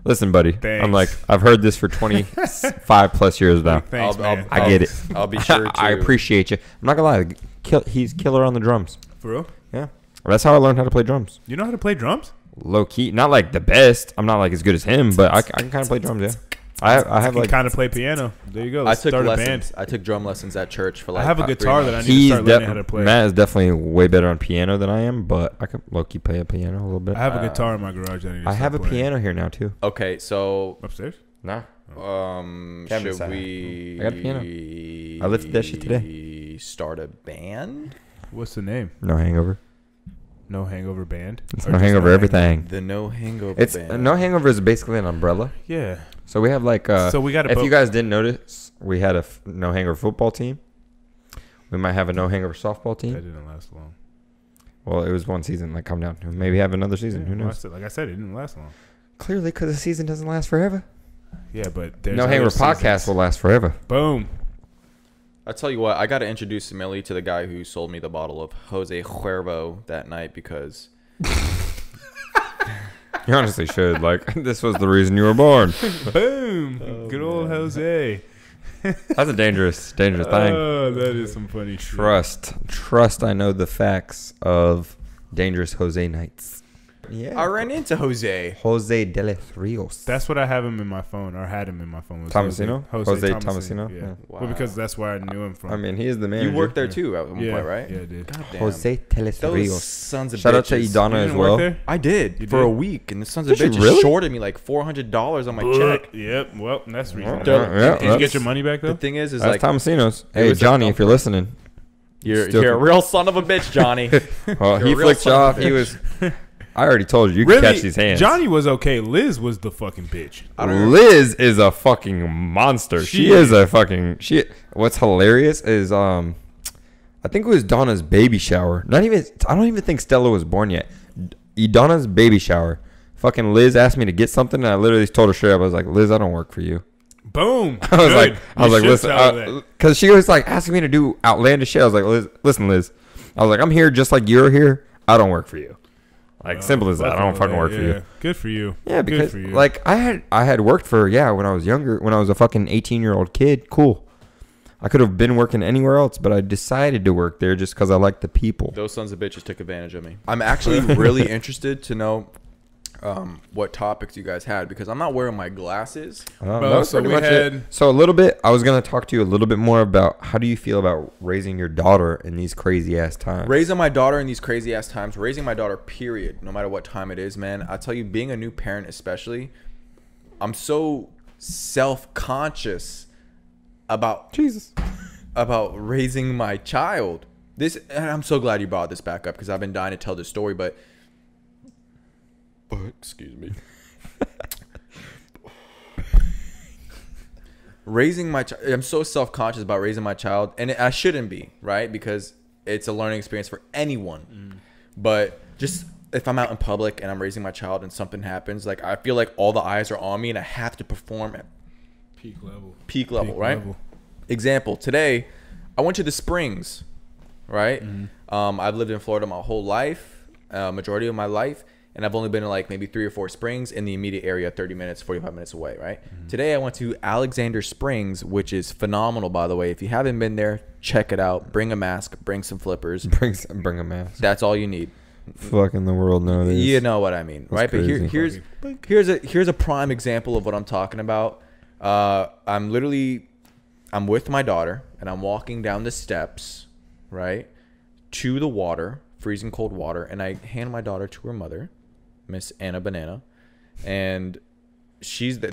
listen, buddy. Thanks. I'm like, I've heard this for 25 plus years now. Thanks, man. I get it. I'll be sure to. I appreciate you. I'm not gonna lie. He's killer on the drums. For real? Yeah, that's how I learned how to play drums. You know how to play drums? Low key, not like the best. I'm not like as good as him, but I can kind of play drums. Yeah, I have You like kind of play piano. There you go. I Let's took start a lessons. band. I took drum lessons at church for like. I have a about 3 guitar that I months. need to he's start learning how to play. Matt is definitely way better on piano than I am, but I can low key play a piano a little bit. I have a guitar in my garage that I need to I have a start playing. piano here now too. Okay, so Upstairs? Nah, should beside we? I got a piano. I lifted that shit today. Start a band? What's the name? no hangover. No Hangover Band? It's Or no just hangover. Everything. The No Hangover It's Band. no hangover is basically an umbrella. Yeah. So we have like So we got to if you guys didn't notice, we had a no hangover football team. We might have a no hangover softball That team. didn't last long. Well, it was one season. Like, calm down. Maybe have another season. Who knows? Like I said, it didn't last long. Clearly, because the season doesn't last forever. Yeah, but there's No other hangover seasons. podcast will last forever. Boom. I tell you what, I got to introduce Millie to the guy who sold me the bottle of Jose Cuervo that night because You honestly should. Like, this was the reason you were born. Boom. Oh, Good old man. Jose. That's a dangerous thing. Oh, that is some funny shit. Trust. I know the facts of dangerous Jose nights. Yeah. I ran into Jose. Jose de los Rios. That's what I have him in my phone, or had him in my phone. Was Tomasino? Jose Tomasino? Yeah. Yeah. Wow. Well, because that's where I knew him from. I mean, he is the manager. You worked there too at one yeah, point, right? Yeah, I did. God damn. Jose de los Those Rios. sons of Shout bitches. out to Idana You as didn't work well. there? I did You for a did? week, and the sons of Did you bitches really? shorted me like $400 on my check. Yep. Well, that's reasonable. Yeah, Did you get your money back though? The thing is That's like Tomasino's. it Hey, was a Johnny, if you're comfort. listening. you're Still- a real son of a bitch, Johnny. Well, You're he a real flicked you son of off. a He bitch. was. I already told you. You can catch these hands. Johnny was okay. Liz was the fucking bitch. Liz is a fucking monster. She is a fucking shit. What's hilarious is I think it was Donna's baby shower. I don't even think Stella was born yet. Donna's baby shower. Fucking Liz asked me to get something, and I literally told her straight up. I was like, Liz, I don't work for you. Boom. I was Good. like, You should tell her listen, that. because she was like asking me to do outlandish shit. I was like, listen, Liz. I was like, I'm here just like you're here. I don't work for you. Like simple as that. I don't fucking work for you. Good for you. Yeah, because like I had worked for when I was younger, when I was a fucking 18-year-old kid. Cool. I could have been working anywhere else, but I decided to work there just because I like the people. Those sons of bitches took advantage of me. I'm actually really interested to know what topics you guys had, because I'm not wearing my glasses. So a little bit. I was gonna talk to you a little bit more about how do you feel about raising your daughter in these crazy ass times. Raising my daughter in these crazy ass times. Raising my daughter, period. No matter what time it is, man. I tell you, being a new parent, especially, I'm so self-conscious about raising my child. And I'm so glad you brought this back up, because I've been dying to tell this story, but. Excuse me. Raising my child. I'm so self-conscious about raising my child, and I shouldn't be, right? Because it's a learning experience for anyone. But just if I'm out in public and I'm raising my child and something happens, like I feel like all the eyes are on me and I have to perform at peak level, right? Example, today I went to the Springs, right? I've lived in Florida my whole life, majority of my life. And I've only been to like maybe 3 or 4 springs in the immediate area, 30 minutes, 45 minutes away, right? Today I went to Alexander Springs, which is phenomenal, by the way. If you haven't been there, check it out. Bring a mask, bring some flippers. Bring a mask. That's all you need. Fucking the world nowadays. You know what I mean, right? Crazy. But here's a prime example of what I'm talking about. I'm with my daughter and I'm walking down the steps, right, to the water, freezing cold water, and I hand my daughter to her mother, Miss Anna Banana, and she's they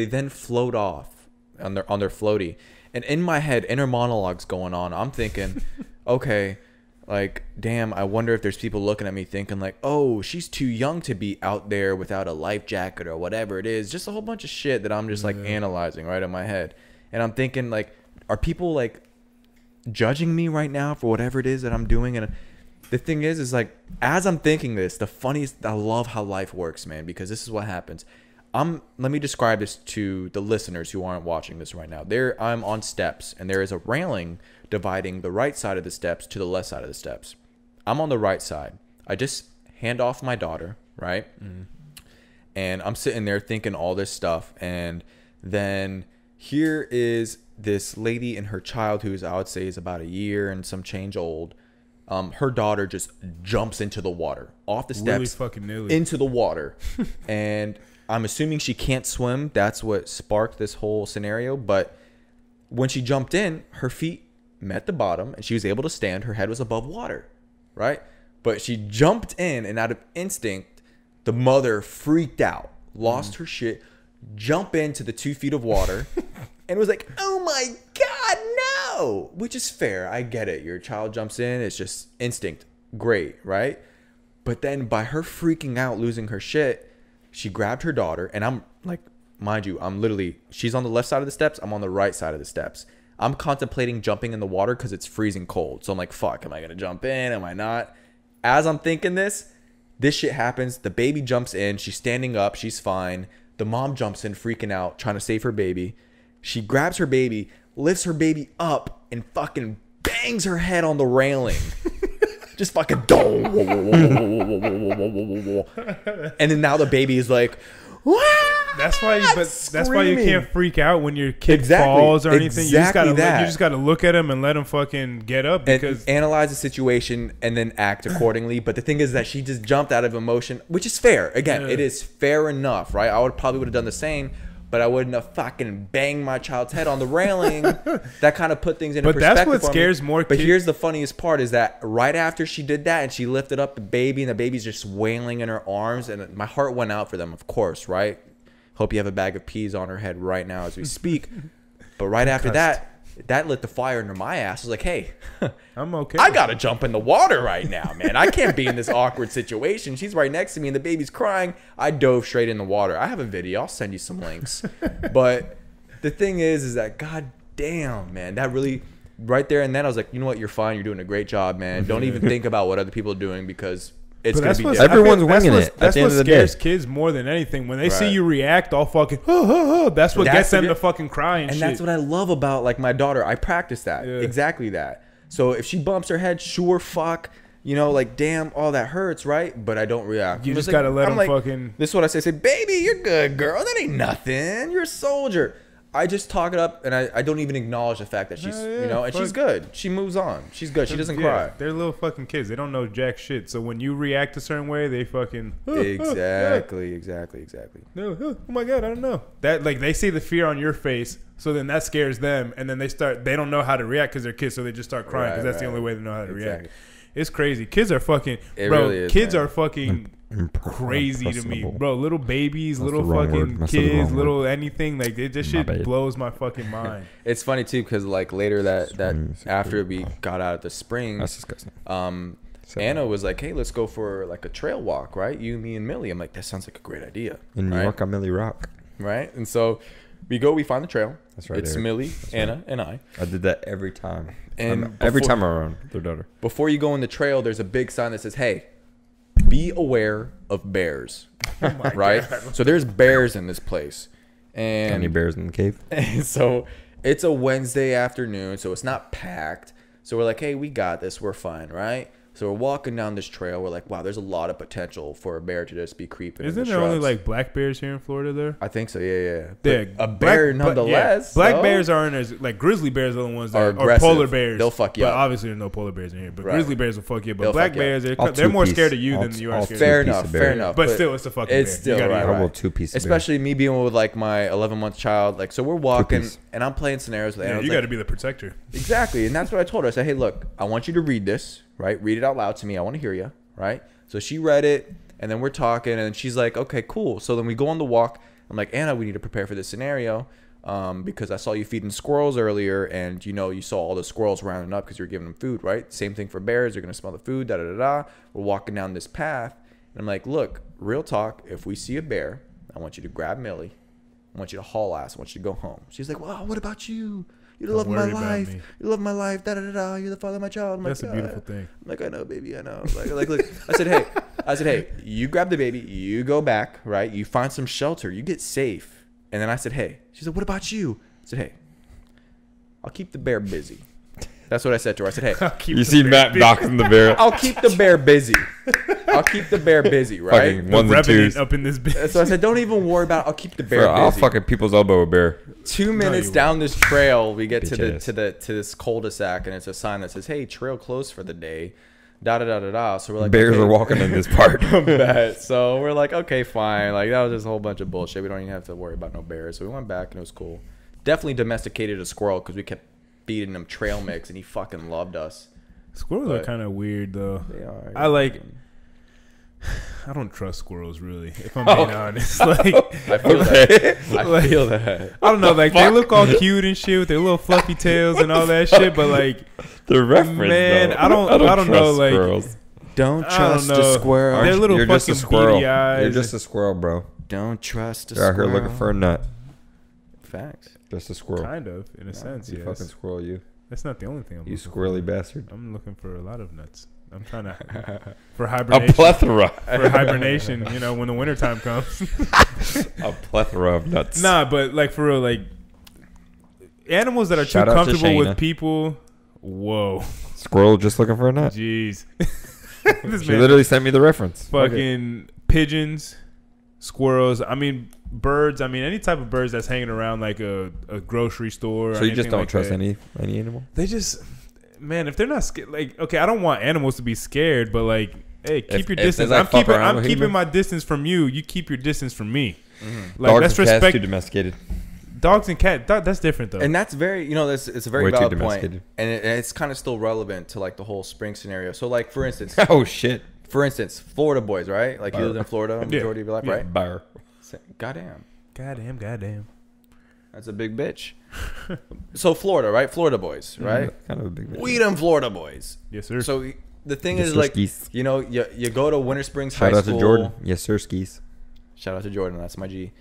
then float off on their floaty, and in my head, inner monologues going on. I'm thinking, okay, like damn, I wonder if there's people looking at me thinking like, oh, she's too young to be out there without a life jacket or whatever it is. Just a whole bunch of shit that I'm just like analyzing right in my head, and I'm thinking like, are people like judging me right now for whatever it is that I'm doing? And the thing is like, as I'm thinking this, the funniest, I love how life works, man, because this is what happens. Let me describe this to the listeners who aren't watching this right now. I'm on steps, and there is a railing dividing the right side of the steps to the left side of the steps. I'm on the right side. I just hand off my daughter, right? And I'm sitting there thinking all this stuff, and then here is this lady and her child, who's, I would say, is about a year and some change old. Her daughter just jumps into the water, off the steps, into the water. And I'm assuming she can't swim. That's what sparked this whole scenario. But when she jumped in, her feet met the bottom and she was able to stand. Her head was above water, right? But she jumped in, and out of instinct, the mother freaked out, lost her shit, jumped into the 2 feet of water, and was like, oh my God, no! Which is fair. I get it. Your child jumps in. It's just instinct. Great, right? But then by her freaking out, losing her shit, she grabbed her daughter. And I'm like, mind you, she's on the left side of the steps. I'm on the right side of the steps. I'm contemplating jumping in the water because it's freezing cold. So I'm like, fuck, am I going to jump in? Am I not? As I'm thinking this shit happens. The baby jumps in. She's standing up. She's fine. The mom jumps in, freaking out, trying to save her baby. She grabs her baby, lifts her baby up, and fucking bangs her head on the railing. Just fucking and then now the baby is like, Wah! That's why you can't freak out when your kid falls or anything. You just gotta look at him and let him fucking get up, because and analyze the situation and then act accordingly. But the thing is that she just jumped out of emotion, which is fair. Again, it is fair enough, right? I would have done the same, but I wouldn't have fucking banged my child's head on the railing. That kind of put things into perspective. But that's what scares more kids. But here's the funniest part is that right after she did that and she lifted up the baby and the baby's just wailing in her arms, and my heart went out for them, of course, right? Hope you have a bag of peas on her head right now as we speak. But right after that lit the fire under my ass. I was like, hey, I'm okay. I got to jump in the water right now, man. I can't be in this awkward situation. She's right next to me and the baby's crying. I dove straight in the water. I have a video. I'll send you some links. But the thing is that, god damn, man, that really, right there and then I was like, you know what? You're fine. You're doing a great job, man. Don't even think about what other people are doing, because it's going to be different. Everyone's winging it. That's what scares kids more than anything. When they see you react all fucking, that's what gets them to fucking cry and shit. And that's what I love about like my daughter. I practice that. Yeah. Exactly that. So if she bumps her head, sure, fuck. you know, like, damn, all that hurts, right? But I don't react. You I'm just like, gotta let I'm them like, fucking. This is what I say. Say, baby, you're good, girl. That ain't nothing. You're a soldier. I just talk it up, and I don't even acknowledge the fact that she's, you know, and she's good. She moves on. She's good. She doesn't cry. They're little fucking kids. They don't know jack shit. So when you react a certain way, they fucking Exactly. No, oh my god, I don't know. That like they see the fear on your face, so then that scares them, and then they don't know how to react because they're kids, so they just start crying because that's the only way they know how to react. It's crazy. Kids are fucking, kids are fucking crazy to me, bro. Little babies, that's little fucking kids, little anything like this shit blows my fucking mind. It's funny too because like later that after we got out of the springs, that's disgusting. Anna was like, "Hey, let's go for like a trail walk, right? You, me, and Millie." I'm like, "That sounds like a great idea." In New York, on Millie Rock, right? And so we go, we find the trail. That's right. It's Eric. Millie, Anna, and I. I did that every time. And every time I'm around their daughter. Before you go in the trail, there's a big sign that says, "Hey, be aware of bears." Right? God. So there's bears in this place. And any bears in the cave? And so it's a Wednesday afternoon, so it's not packed. So we're like, hey, we got this. We're fine, right? So we're walking down this trail. We're like, wow, there's a lot of potential for a bear to just be creeping. Isn't there only like black bears here in Florida there? I think so, yeah. Yeah, a bear nonetheless. Black bears aren't as, like grizzly bears are the ones that are polar bears. They'll fuck you up. But obviously there's no polar bears in here. But grizzly bears will fuck you up. But black bears, they're more scared of you than you are scared of them. Fair enough. But still, it's a fucking bear. It's still right. Two-piece especially me being with like my 11-month child. Like, so we're walking and I'm playing scenarios with Anna. You got to be the protector. Exactly. And that's what I told her. I said, hey, look, I want you to read this. Right? Read it out loud to me. I want to hear you. Right? So she read it, and then we're talking, and she's like, okay, cool. So then we go on the walk. I'm like, Anna, we need to prepare for this scenario because I saw you feeding squirrels earlier, and, you know, you saw all the squirrels rounding up because you're giving them food, right? Same thing for bears. They're going to smell the food, da-da-da-da. We're walking down this path, and I'm like, look, real talk, if we see a bear, I want you to grab Millie. I want you to haul ass. I want you to go home. She's like, well, what about you? You love my life. You love my life. Da da da da. You're the father of my child. That's a beautiful thing. I'm like, I know, baby. I know. Like, look. I said, hey, you grab the baby. You go back, right? You find some shelter. You get safe. And then I said, hey. She said, what about you? I said, hey, I'll keep the bear busy. That's what I said to her. I said, hey. You see Matt doxing the bear. I'll keep the bear busy. I'll keep the bear busy, right? Fucking ones and twos. Up in this bitch. So I said, don't even worry about it. I'll keep the bear busy. I'll fucking people's elbow a bear. 2 minutes down this trail, we get to this cul-de-sac, and it's a sign that says, hey, trail closed for the day. Da da da da da. So we're like, bears are walking in this part. So we're like, okay, fine. Like, that was just a whole bunch of bullshit. We don't even have to worry about no bears. So we went back, and it was cool. Definitely domesticated a squirrel because we kept feeding him trail mix, and he fucking loved us. Squirrels are kind of weird, though. They are. I don't trust squirrels, really, if I'm being honest. Like, I feel that. I feel that. I don't know. Like, they look all cute and shit with their little fluffy tails and all that shit, but like, the reference, man, though. I don't know. Like, squirrels. Don't trust a squirrel. They're little fucking beady eyes. You're just a squirrel, bro. Don't trust a squirrel. You're out here looking for a nut. Facts. Just a squirrel. Kind of, in a sense, you yes. fucking squirrel, you. That's not the only thing I'm looking for. You squirrely bastard. I'm looking for a lot of nuts. I'm trying to for hibernation. A plethora. For hibernation, you know, when the wintertime comes. A plethora of nuts. Nah, but like for real, like animals that are too comfortable with people. Whoa. Squirrel just looking for a nut. Jeez. She literally sent me the reference. Fucking pigeons, squirrels. I mean, birds. I mean, any type of birds that's hanging around like a grocery store. So you just don't trust any animal? They just, man, if they're not scared, like, okay, I don't want animals to be scared, but like, hey, keep your distance. I'm keeping my distance from you. You keep your distance from me. Mm-hmm. Like, dogs let's and cats respect. Too domesticated. Dogs and cats, that's different though. And that's very, you know, it's a very valid point. And it's kind of still relevant to like the whole spring scenario. So like, for instance. Oh, shit. For instance, Florida boys, right? Like you lived in Florida majority of your life, right? Bar. Goddamn. That's a big bitch. So Florida, right? Florida boys, right? Kind of a big bitch. We them Florida boys. Yes, sir. So the thing is, like, you know, you go to Winter Springs High School. Shout out to Jordan. Yes, sir, skis. Shout out to Jordan. That's my G.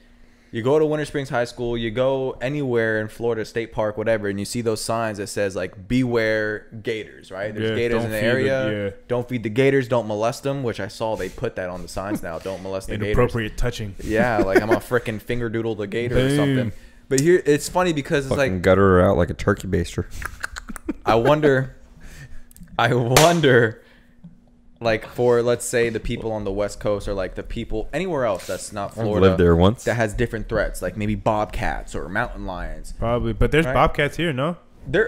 You go to Winter Springs High School, you go anywhere in Florida, State Park, whatever, and you see those signs that says, like, beware gators, right? There's gators in the area. Don't feed the gators. Don't molest them, which I saw they put that on the signs now. Don't molest the gators. Inappropriate touching. Yeah, like I'm a freaking finger doodle the gator or something. But here, it's funny because it's fucking like... gutter her out like a turkey baster. I wonder like for let's say the people on the West Coast or like the people anywhere else that's not I've Florida lived there once. that has different threats, like maybe bobcats or mountain lions. Probably, but there's Right. bobcats here, no?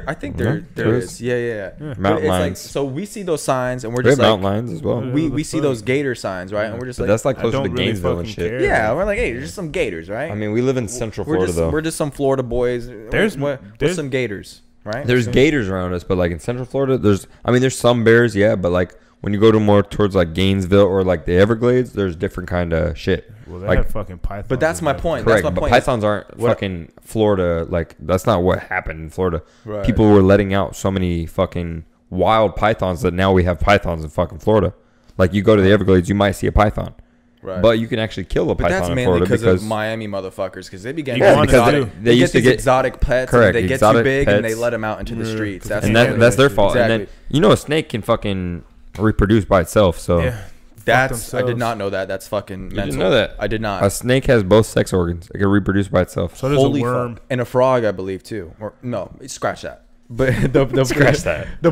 I think Yeah, there there is. is. Yeah. Yeah. But Mountain it's like, lions. so we see those signs and we're We have just like mountain lions as well. Yeah. we see those gator signs, right? And we're just But like, that's like I closer to don't really Gainesville and fucking shit. care. yeah, we're like, hey, there's just some gators, right? I mean, we live in Central we're Florida just though. we're just some Florida boys. There's What's some gators, right? There's gators around us, but like in Central Florida, there's some bears, yeah, but like when you go to more towards like Gainesville or like the Everglades, there's different kind of shit. Well, they Like- have fucking pythons. But that's in my there. point. Correct, That's my but point. pythons aren't What- fucking Florida. Like that's not what happened in Florida. Right. People were letting out so many fucking wild pythons that now we have pythons in fucking Florida. Like you go to the Everglades, you might see a python, Right. but you can actually kill a But python that's in mainly Florida because because of Miami motherfuckers, because they began You yeah, want because to they, do. they used to these get exotic pets, correct, and they get too exotic big, and they pets. let them out into the streets. That's and mainly- that's their fault. And Exactly. then you know a snake can fucking reproduce by itself. So Yeah. That's I did themselves. not know that. That's fucking mental. didn't know that? I did not. a snake has both sex organs. It can reproduce by itself. So does Holy a worm. fuck. And a frog, I believe too. Or no, scratch that. But the Scratch that. The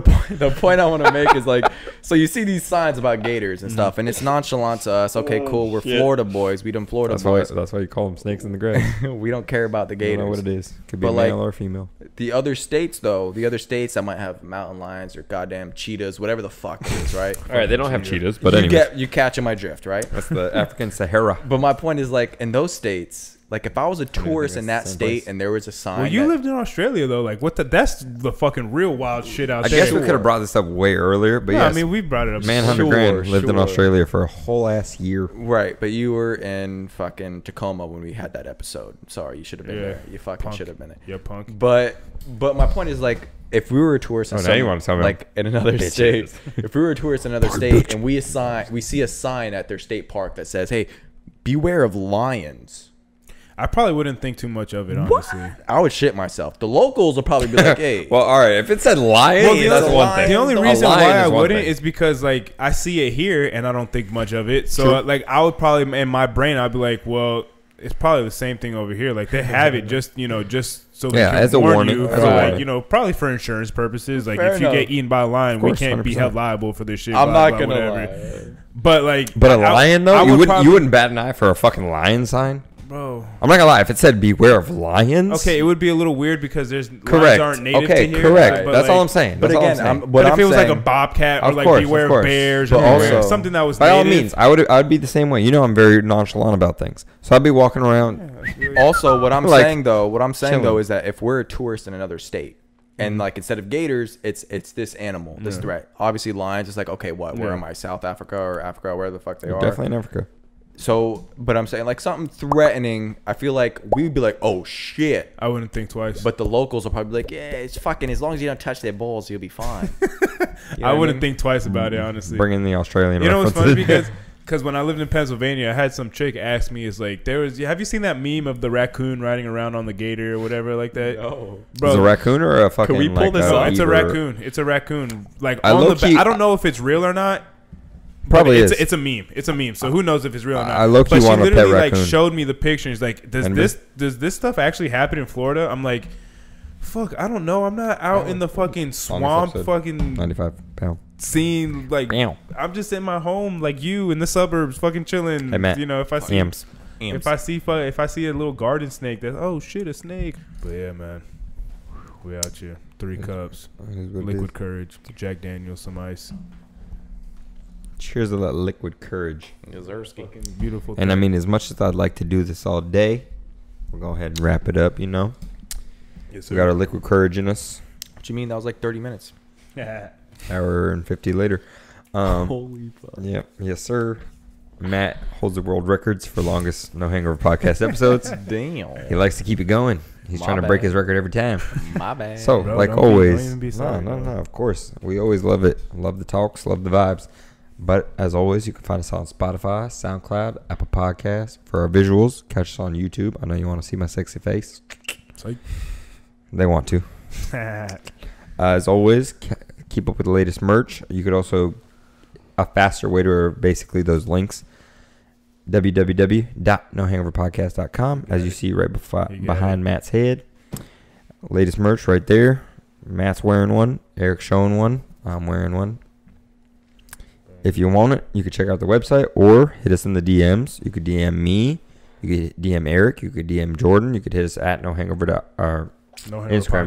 point I want to make is like, so you see these signs about gators and stuff, and it's nonchalant to us. Okay, cool. We're Florida boys. We done Florida boys. That's why you call them snakes in the grass. We don't care about the You don't know gators. what it is. Could be But, male like, or female. The other states, though, that might have mountain lions or goddamn cheetahs, whatever the fuck it is, right? All right, they don't have cheetahs, but you anyway, you catching my drift, right? that's the African Sahara. But my point is like in those states, like if I was a tourist in that it's the same state place. and there was a sign, Well, you that- lived in Australia though. Like, what? That's the fucking real wild shit out I there. guess we could have brought this up way earlier, but Yeah, yes, I mean, we brought it up. Manhunter Sure, Grand lived in sure. Australia for a whole ass year. right? But you were in fucking Tacoma when we had that episode. Sorry, you should have been Yeah, there. You fucking punk. should have been there. Yeah, punk. But my point is like if we were a tourist in Oh, now you wanna tell me like in another bitches. state, if we were a tourist in another state and we see a sign at their state park that says, "Hey, beware of lions." I probably wouldn't think too much of it, honestly. I would shit myself. The locals will probably be like, "Hey, Well, all right, if it said lion, Well, Hey, that's that's a one lion. thing. The only A reason lion why I is one wouldn't thing. is because like I see it here and I don't think much of it. So True. like I would probably in my brain I'd be like, well, it's probably the same thing over here. Like they have it just so Yeah, they as a warn warning, you as a for, like, warning. you know, probably for insurance purposes. Like Fair if you enough. get eaten by a lion, we course, can't be 100%. held liable for this shit. I'm blah, not blah, gonna whatever. lie." But like, But a lion though, I you would wouldn't bat an eye for a fucking lion sign. bro. I'm not gonna lie. If it said beware of lions, Okay, it would be a little weird because lions correct. aren't native Okay, to here. correct. but, That's like, all I'm saying. But That's all I'm again, saying. what But if I'm it was like saying- a bobcat or Of like course, beware of of course. bears But or also- something that was By all native. means, I would be the same way. You know, I'm very nonchalant about things, so I'd be walking around. Also, what I'm Like, saying though, chilling. is that if we're a tourist in another state, and like instead of gators, it's this animal, this threat. Obviously, lions. It's like, okay, what? Where Yeah. am I? South Africa or Africa? Where the fuck they are? Definitely in Africa. So, but I'm saying like something threatening. I feel like we'd be like, oh shit. I wouldn't think twice. But the locals will probably be like, yeah, it's fucking. As long as you don't touch their balls, you'll be fine. You know I what wouldn't mean? think twice about it, honestly. Bringing the Australian. You know what's reference funny to- because when I lived in Pennsylvania, I had some chick ask me, "Is like have you seen that meme of the raccoon riding around on the gator or whatever like that?" No. Bro, Is it a raccoon or a fucking? we pull like, this no, up? it's a beaver? raccoon. It's a raccoon. Like I on the low-key- I don't know if it's real or not. but Probably it's is. It's a meme. It's a meme. So who knows if it's real or not? I low-key but she want a pet literally like raccoon. showed me the picture. She's like, And does this stuff actually happen in Florida? I'm like, fuck, I don't know. I'm not out in the fucking swamp, episode. fucking 95 pound. scene. Like, Damn. I'm just in my home, like you in the suburbs, fucking chilling. Hey, Matt. You know, if I see Yams. if I see a little garden snake, that's oh shit, a snake. But yeah, man, we out here. 3 cups, It is what it liquid is. courage, Jack Daniels, some ice. Cheers to that liquid courage. Fucking beautiful. And I thing. mean, as much as I'd like to do this all day, we'll go ahead and wrap it up. You know, yes, we got our liquid courage in us. What you mean? That was like 30 minutes. Hour and 50 later. Holy fuck. Yeah, yes, sir. Matt holds the world records for longest No Hangover podcast episodes. Damn. He likes to keep it going. He's My trying to break bad. his record every time. My bad. So, Bro, like don't be- don't always, even be no, sorry, no, bro. no, of course. We always love it. Love the talks, love the vibes. But as always, you can find us on Spotify, SoundCloud, Apple Podcasts. For our visuals, catch us on YouTube. I know you want to see my sexy face. Psych. They want to. As always, keep up with the latest merch. You could also, a faster way to basically those links, www.nohangoverpodcast.com, as you see right behind Matt's head. Latest merch right there. Matt's wearing one. Eric's showing one. I'm wearing one. If you want it, you could check out the website or hit us in the DMs. You could DM me. You could DM Eric. You could DM Jordan. You could hit us at No Hangover Instagram,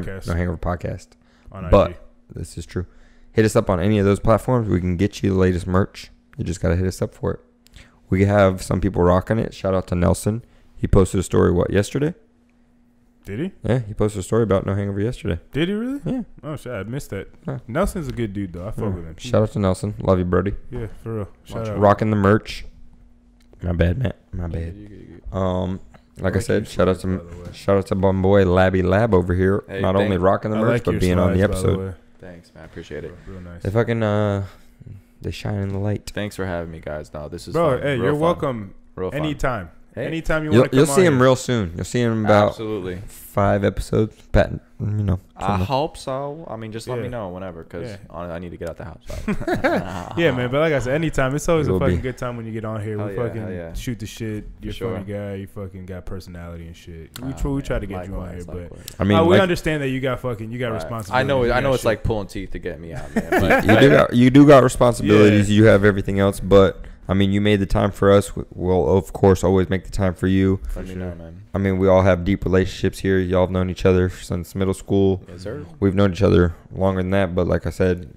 Podcast. No Hangover Podcast. On But IG. this is true. Hit us up on any of those platforms. We can get you the latest merch. You just got to hit us up for it. We have some people rocking it. Shout out to Nelson. He posted a story, yesterday? Did he? Yeah, he posted a story about No Hangover yesterday. Did he really? Yeah. Oh shit, I missed that. Huh. Nelson's a good dude though. I fuck with him. Shout out to Nelson. Love you, Brody. Yeah, for real. Shout out. Rocking the merch. My bad, Matt. My bad. Like I said, shout out to my boy Labby Lab over here. Hey, Not only rocking the merch, but being on the episode. Thanks, man. Appreciate it. Real nice. They fucking they shine in the light. Thanks for having me, guys. No, this is Bro, fun. hey, Real you're fun. welcome. Real fun. Anytime. Hey. Anytime you want to come You'll see him here. real soon. You'll see him in about Absolutely. 5 episodes. Patent, I hope so. I mean, just let Yeah. me know whenever, because Yeah. I need to get out the house. So. Yeah, man. But like I said, anytime. It's always It a will fucking be. good time when you get on here. Hell We yeah, fucking hell yeah. shoot the shit. You're a sure. funny guy. You fucking got personality and shit. We Man, try to get you on likewise, here, likewise. I mean, we like, understand that you got Right. responsibilities. I know. You I know got it's shit. like pulling teeth to get me out, man. But you do got responsibilities. Yeah. You have everything else, but I mean, you made the time for us. We'll of course always make the time for you. let me know, man. I mean, we all have deep relationships here. Y'all have known each other since middle school. Yes, sir. We've known each other longer than that, but like I said,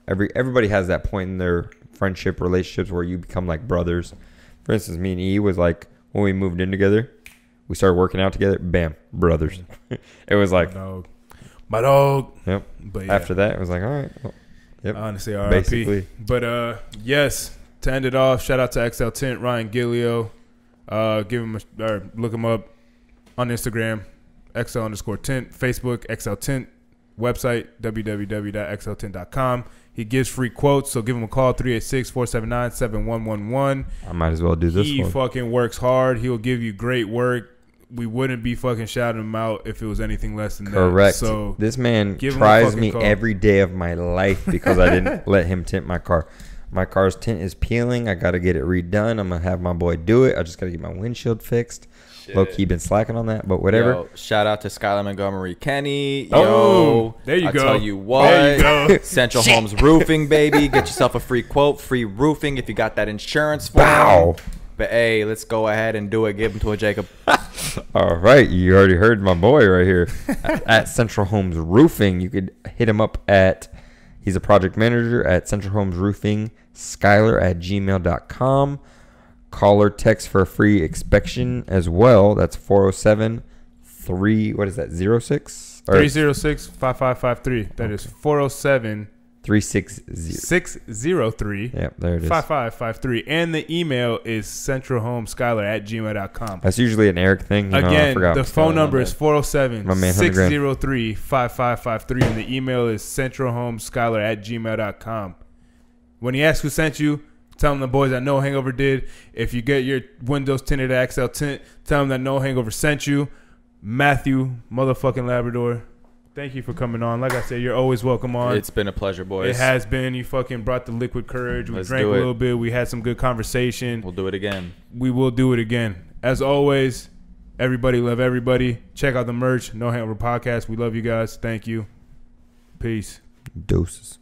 everybody has that point in their friendship relationships where you become like brothers. For instance, me and E was like when we moved in together, we started working out together. Bam, brothers. It was like, my dog. yep. But yeah, After that, it was like, all right. Well, yep. honestly, RIP. Basically. But yes, to end it off, shout out to XL Tint, Ryan Gillio. Give him look him up on Instagram, XL_Tint, Facebook, XL Tint, website, www.xltint.com. He gives free quotes, so give him a call, 386-479-7111. I might as well do this He one. fucking works hard. He'll give you great work. We wouldn't be fucking shouting him out if it was anything less than that. Correct. So This man give him a tries fucking me call. every day of my life because I didn't let him tint my car. My car's tint is peeling. I got to get it redone. I'm going to have my boy do it. I just got to get my windshield fixed. Low-key been slacking on that, but whatever. Yo, shout out to Skylar Montgomery Kenny. Oh, there you I go. tell you what. There you go. Central Homes Roofing, baby. Get yourself a free quote, free roofing if you got that insurance for Wow. them. But hey, let's go ahead and do it. Give them to a Jacob. All right. You already heard my boy right here. At Central Homes Roofing, you could hit him up at, he's a project manager at Central Homes Roofing, Skylar@gmail.com. Call or text for a free inspection as well. That's 407-3, what is that, 06? 306-5553. That is 407 360. 603 Yep, there it is. 5553. And the email is centralhomeskylar@gmail.com. That's usually an Eric thing. You know, I Again, forgot. the phone number is My man, 407-603-5553. And the email is centralhomeskylar@gmail.com. When he asks who sent you, tell him the boys that No Hangover did. If you get your windows tinted at XL Tint, tell him that No Hangover sent you. Matthew, motherfucking Labrador, thank you for coming on. Like I said, you're always welcome on. It's been a pleasure, boys. It has been. You fucking brought the liquid courage. We Let's drank a do it. little bit. We had some good conversation. We'll do it again. We will do it again. As always, everybody love everybody. Check out the merch. No Hangover Podcast. We love you guys. Thank you. Peace. Doses.